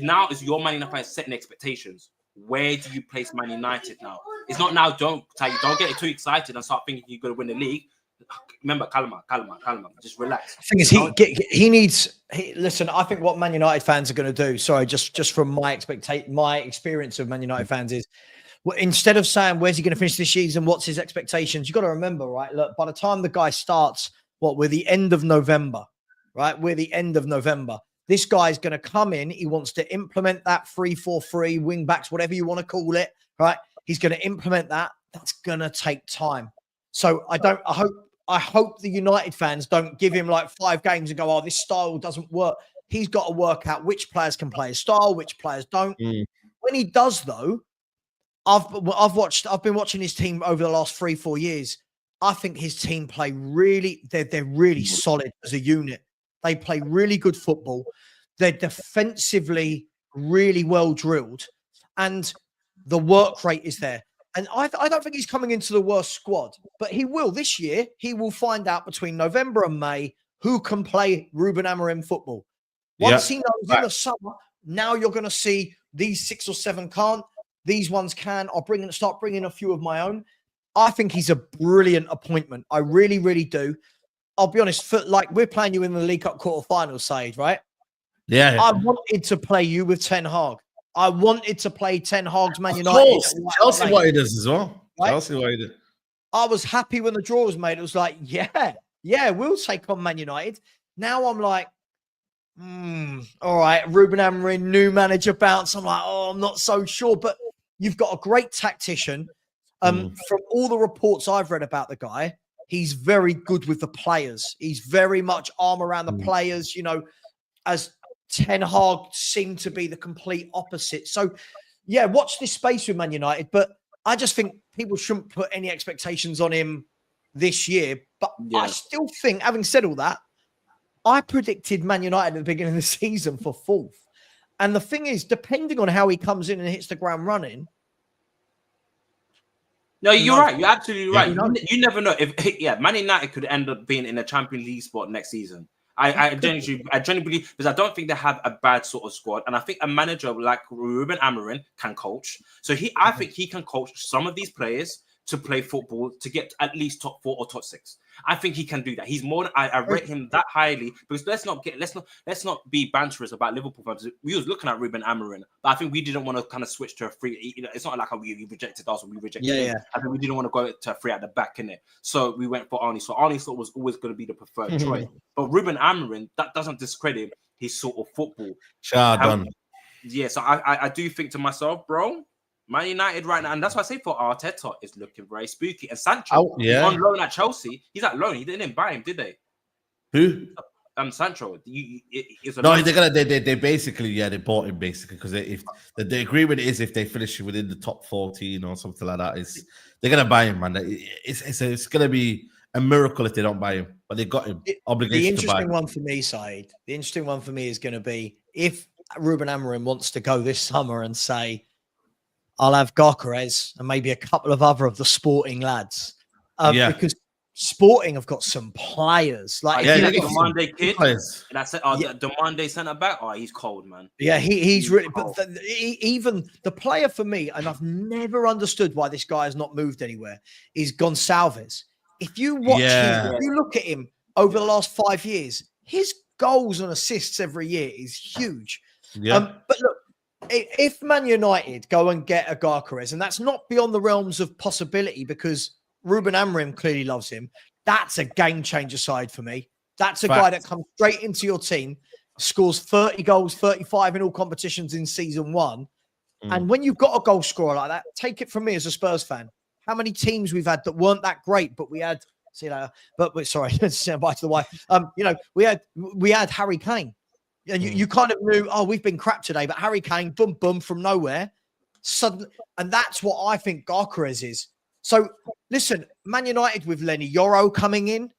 [SPEAKER 4] now is your Man United fans setting expectations. Where do you place Man United now? It's not now. Don't get too excited and start thinking you're going to win the league. Remember, calma. Just relax.
[SPEAKER 3] The thing is, he needs. Listen, I think what Man United fans are going to do. Sorry, just from my experience of Man United fans is, well, instead of saying where's he going to finish this season, what's his expectations, you got to remember, right? Look, by the time the guy starts, we're the end of November, right? We're the end of November. This guy's going to come in. He wants to implement that 3-4-3 wing backs, whatever you want to call it, right? He's going to implement that. That's going to take time. So I hope the United fans don't give him like 5 games and go, oh, this style doesn't work. He's got to work out which players can play his style, which players don't. When he does, though, I've been watching his team over the last 3-4 years. I think his team play they're really solid as a unit. They play really good football. They're defensively really well drilled, and the work rate is there. And I don't think he's coming into the worst squad, but he will this year. He will find out between November and May who can play Ruben Amorim football. Once he knows in the summer, now you're going to see these 6 or 7 can't. These ones can. I'll start bringing a few of my own. I think he's a brilliant appointment. I really, really do. I'll be honest, we're playing you in the League Cup quarterfinals, Said, right?
[SPEAKER 1] Yeah.
[SPEAKER 3] I wanted to play you with Ten Hag. I wanted to play Ten Hag's Man United.
[SPEAKER 1] Chelsea what he does as well.
[SPEAKER 3] Right?
[SPEAKER 1] Chelsea what he did.
[SPEAKER 3] I was happy when the draw was made. It was like, yeah, we'll take on Man United. Now I'm like, all right, Ruben Amorim, new manager bounce. I'm like, I'm not so sure. But you've got a great tactician. From all the reports I've read about the guy, he's very good with the players. He's very much arm around the players, as Ten Hag seemed to be the complete opposite. So, yeah, watch this space with Man United. But I just think people shouldn't put any expectations on him this year. But I still think, having said all that, I predicted Man United at the beginning of the season for 4th. And the thing is, depending on how he comes in and hits the ground running.
[SPEAKER 4] No, you're right. You're absolutely right. You never know. Man United could end up being in a Champions League spot next season. I genuinely believe, because I don't think they have a bad sort of squad, and I think a manager like Ruben Amorim can coach. So I think he can coach some of these players to play football to get at least top 4 or top 6. I think he can do that. He's more. I rate him that highly, because let's not be banterous about Liverpool fans. We was looking at Ruben Amorim, but I think we didn't want to kind of switch to a free. It's not like how we rejected us or we rejected him. I think we didn't want to go to a free at the back, innit? So we went for Arnie. So Arnie Slot was always going to be the preferred choice. But Ruben Amorim, that doesn't discredit his sort of football.
[SPEAKER 1] Done.
[SPEAKER 4] Yeah, so I do think to myself, bro, Man United right now, and that's why I say for Arteta, is looking very spooky. And Sancho, on loan at Chelsea, he's at loan. He didn't buy him, did they?
[SPEAKER 1] Who?
[SPEAKER 4] Sancho.
[SPEAKER 1] They basically they bought him basically, because if the agreement is if they finish within the top 14 or something like that, they're gonna buy him, man. It's gonna be a miracle if they don't buy him, but they got him.
[SPEAKER 3] The interesting one for me, Said. The interesting one for me is going to be if Ruben Amorim wants to go this summer and say, I'll have Gyökeres and maybe a couple of other of the Sporting lads. Because Sporting have got some players. Like
[SPEAKER 4] the Monday kid. That's it. The Monday centre back. Oh, he's cold, man.
[SPEAKER 3] Yeah, he's really. But even the player for me, and I've never understood why this guy has not moved anywhere, is Gonçalves. If you watch him, if you look at him over the last 5 years, his goals and assists every year is huge. But look, if Man United go and get a Gyökeres, and that's not beyond the realms of possibility because Ruben Amorim clearly loves him, that's a game changer side for me. That's a guy that comes straight into your team, scores 30 goals, 35 in all competitions in season 1. And when you've got a goal scorer like that, take it from me as a Spurs fan. How many teams we've had that weren't that great, but we had See you later. But sorry, say bye to the wife. We had Harry Kane, and you kind of knew, oh, we've been crap today, but Harry Kane, boom, boom, from nowhere, suddenly, and that's what I think Gyökeres is. So listen, Man United with Lenny Yoro coming in,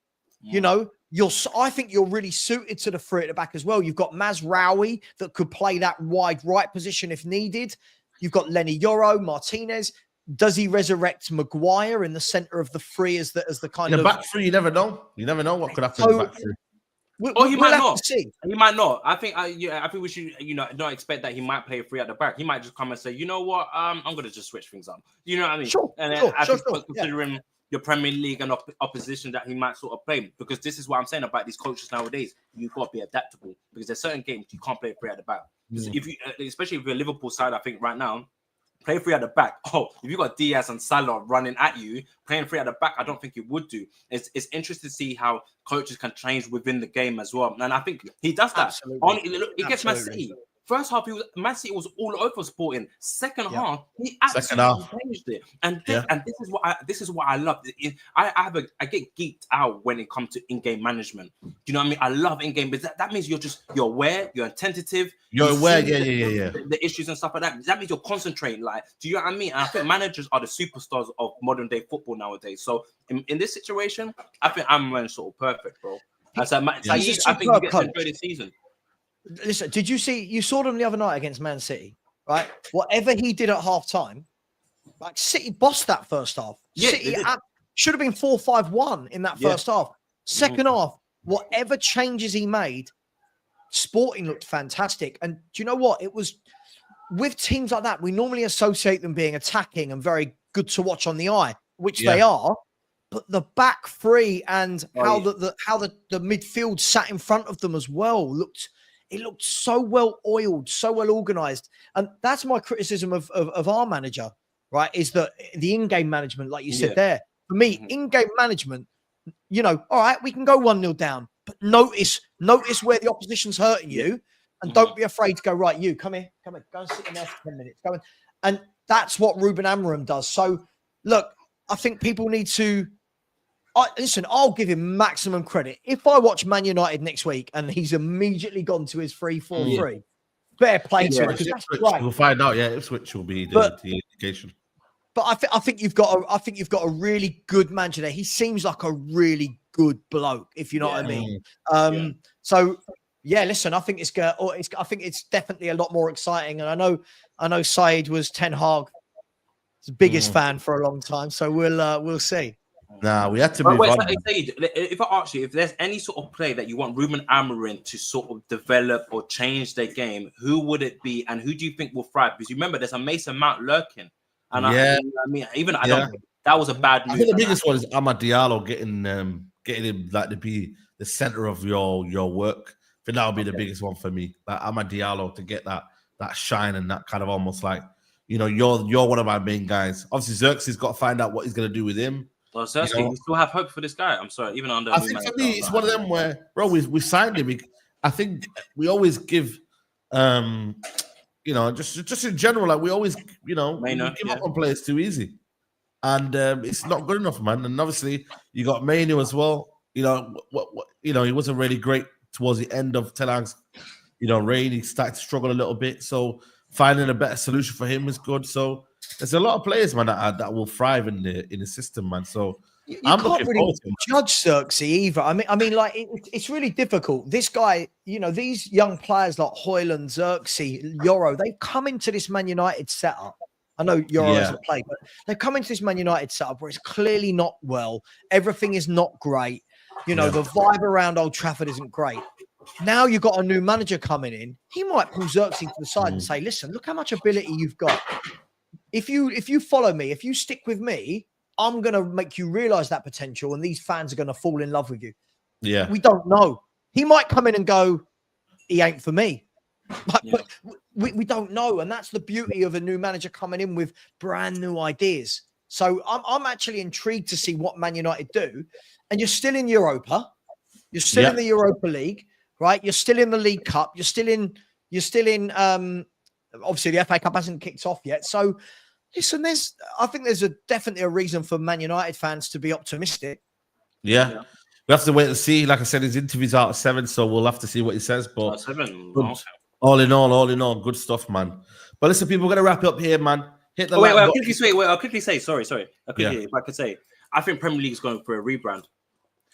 [SPEAKER 3] I think you're really suited to the three at the back as well. You've got Mazraoui that could play that wide right position if needed. You've got Lenny Yoro, Martinez. Does he resurrect Maguire in the center of the three as the kind of
[SPEAKER 1] back three? You never know. You never know what could happen in the back three.
[SPEAKER 4] He might not. He might not. I think we should, not expect that he might play free at the back. He might just come and say, you know what, I'm gonna just switch things up. You know what I mean?
[SPEAKER 3] Sure.
[SPEAKER 4] Considering your Premier League and opposition that he might sort of play, because this is what I'm saying about these coaches nowadays. You've got to be adaptable, because there's certain games you can't play free at the back. Especially if you're a Liverpool side, I think right now, play free at the back. Oh, if you got Diaz and Salah running at you, playing free at the back, I don't think you would do. It's interesting to see how coaches can change within the game as well. And I think he does that.
[SPEAKER 3] Absolutely.
[SPEAKER 4] He gets Man City. First half, Man City was all over Sporting. Second half, he absolutely changed it. And this is what I love. I get geeked out when it comes to in-game management. Do you know what I mean? I love in-game, but that means you're aware, you're attentive,
[SPEAKER 1] you're aware,
[SPEAKER 4] the issues and stuff like that. That means you're concentrating. Like, do you know what I mean? And I think managers are the superstars of modern day football nowadays. So in this situation, I think I'm sort of perfect, bro. I think you get to enjoy this season.
[SPEAKER 3] Listen, you saw them the other night against Man City, right? Whatever he did at half time, like City bossed that first half.
[SPEAKER 4] Yeah,
[SPEAKER 3] City should have been 4-5-1 in that first half. Second half, whatever changes he made, Sporting looked fantastic. And do you know what? It was with teams like that, we normally associate them being attacking and very good to watch on the eye, which they are. But the back three and how the midfield sat in front of them as well looked so well oiled, so well organized. And that's my criticism of our manager, right? Is that the in-game management, like you said there. For me, in-game management, all right, we can go 1-0 down, but notice where the opposition's hurting you, and don't be afraid to go, right, you come here, go and sit in there for 10 minutes. And that's what Ruben Amorim does. So look, I think people need to listen, I'll give him maximum credit. If I watch Man United next week and he's immediately gone to his 3-4-3, fair play to him, because that's right.
[SPEAKER 1] We'll find out. Yeah, Ipswich will be the indication.
[SPEAKER 3] But I think you've got a really good manager there. He seems like a really good bloke, if you know what I mean. So yeah, listen, I think it's definitely a lot more exciting. And I know Said was Ten Hag's biggest fan for a long time. So we'll see.
[SPEAKER 1] Nah, we had to move on.
[SPEAKER 4] If I ask you, if there's any sort of play that you want Ruben Amorim to sort of develop or change their game, who would it be, and who do you think will thrive? Because you remember, there's a Mason Mount lurking, and I don't think that was a bad move.
[SPEAKER 1] I think the biggest one is Amad Diallo getting him like to be the center of your work. I think that would be the biggest one for me. Like Amad Diallo to get that shine and that kind of almost like, you're one of my main guys. Obviously, Xerxes got to find out what he's going to do with him.
[SPEAKER 4] Well, Xerxes, we still have hope for this guy. I'm sorry, even under.
[SPEAKER 1] I think for me, it's one of them where, bro, we signed him. I think we always give, just in general, like we always, we give up on players too easy, and it's not good enough, man. And obviously, you got Mainu as well. He wasn't really great towards the end of Ten Hag's, reign. He started to struggle a little bit. So finding a better solution for him is good. So there's a lot of players, man, that will thrive in the system, man. So
[SPEAKER 3] I'm can't really judge Xerxes either. I mean, like it's really difficult. This guy, these young players like Højlund, Xerxes, Yoro, they come into this Man United setup. I know Yoro hasn't played, but they come into this Man United setup where it's clearly not well. Everything is not great. The vibe around Old Trafford isn't great. Now you've got a new manager coming in. He might pull Xerxes to the side and say, listen, look how much ability you've got. If you follow me, if you stick with me, I'm going to make you realize that potential, and these fans are going to fall in love with you.
[SPEAKER 1] Yeah.
[SPEAKER 3] We don't know. He might come in and go, he ain't for me. But we don't know. And that's the beauty of a new manager coming in with brand new ideas. So I'm actually intrigued to see what Man United do. And you're still in Europa. You're still in the Europa League, right? You're still in the League Cup. You're still in obviously the FA Cup hasn't kicked off yet. So listen, I think there's definitely a reason for Man United fans to be optimistic.
[SPEAKER 1] Yeah. We have to wait and see. Like I said, his interview's out at 7, so we'll have to see what he says. But
[SPEAKER 4] 7.
[SPEAKER 1] good.
[SPEAKER 4] Okay.
[SPEAKER 1] All in all, good stuff, man. But listen, people, we're gonna wrap it up here, man. Hit the
[SPEAKER 4] wait,
[SPEAKER 1] like
[SPEAKER 4] I'll quickly say, sorry. If I could say, I think Premier League is going for a rebrand.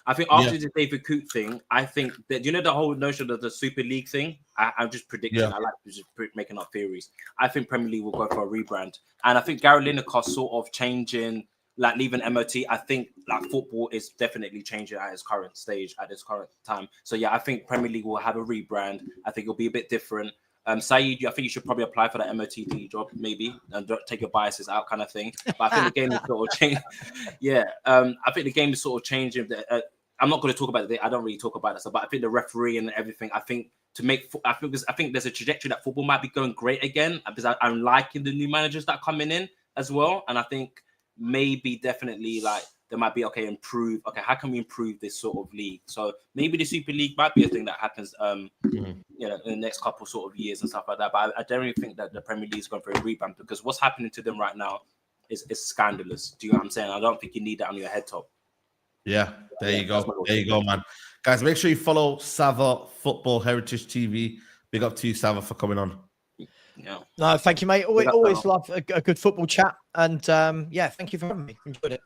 [SPEAKER 4] I think after the David Coote thing, I think that, you know, the whole notion of the Super League thing, I'm just predicting. I like just making up theories. I think Premier League will go for a rebrand. And I think Gary Lineker sort of changing, like leaving MOT. I think like football is definitely changing at its current stage, at its current time. So yeah, I think Premier League will have a rebrand. I think it'll be a bit different. Saeed, I think you should probably apply for that MOTD job, maybe, and don't take your biases out, kind of thing. But I think the game is sort of changing. I think the game is sort of changing. I'm not going to talk about it. I don't really talk about it, but I think the referee and everything. I think I think there's a trajectory that football might be going great again, because I'm liking the new managers that are coming in as well, and I think maybe definitely like there might be improve. Okay, how can we improve this sort of league? So maybe the Super League might be a thing that happens, in the next couple sort of years and stuff like that. But I don't really think that the Premier League is going for a revamp, because what's happening to them right now is scandalous. Do you know what I'm saying? I don't think you need that on your head top.
[SPEAKER 1] Yeah, there you go, man. Guys, make sure you follow Sava Football Heritage TV. Big up to you, Sava, for coming on.
[SPEAKER 3] Yeah. No, thank you, mate. Always love a good football chat. And thank you for having me. Enjoyed it.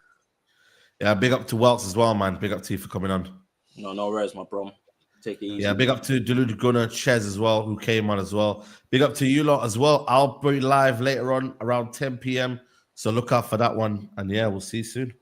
[SPEAKER 1] Yeah, big up to Welts as well, man. Big up to you for coming on.
[SPEAKER 4] No worries, my bro. Take it easy.
[SPEAKER 1] Yeah, big up to Deluded Gunner, Chez as well, who came on as well. Big up to you lot as well. I'll be live later on around 10 p.m. So look out for that one. And yeah, we'll see you soon.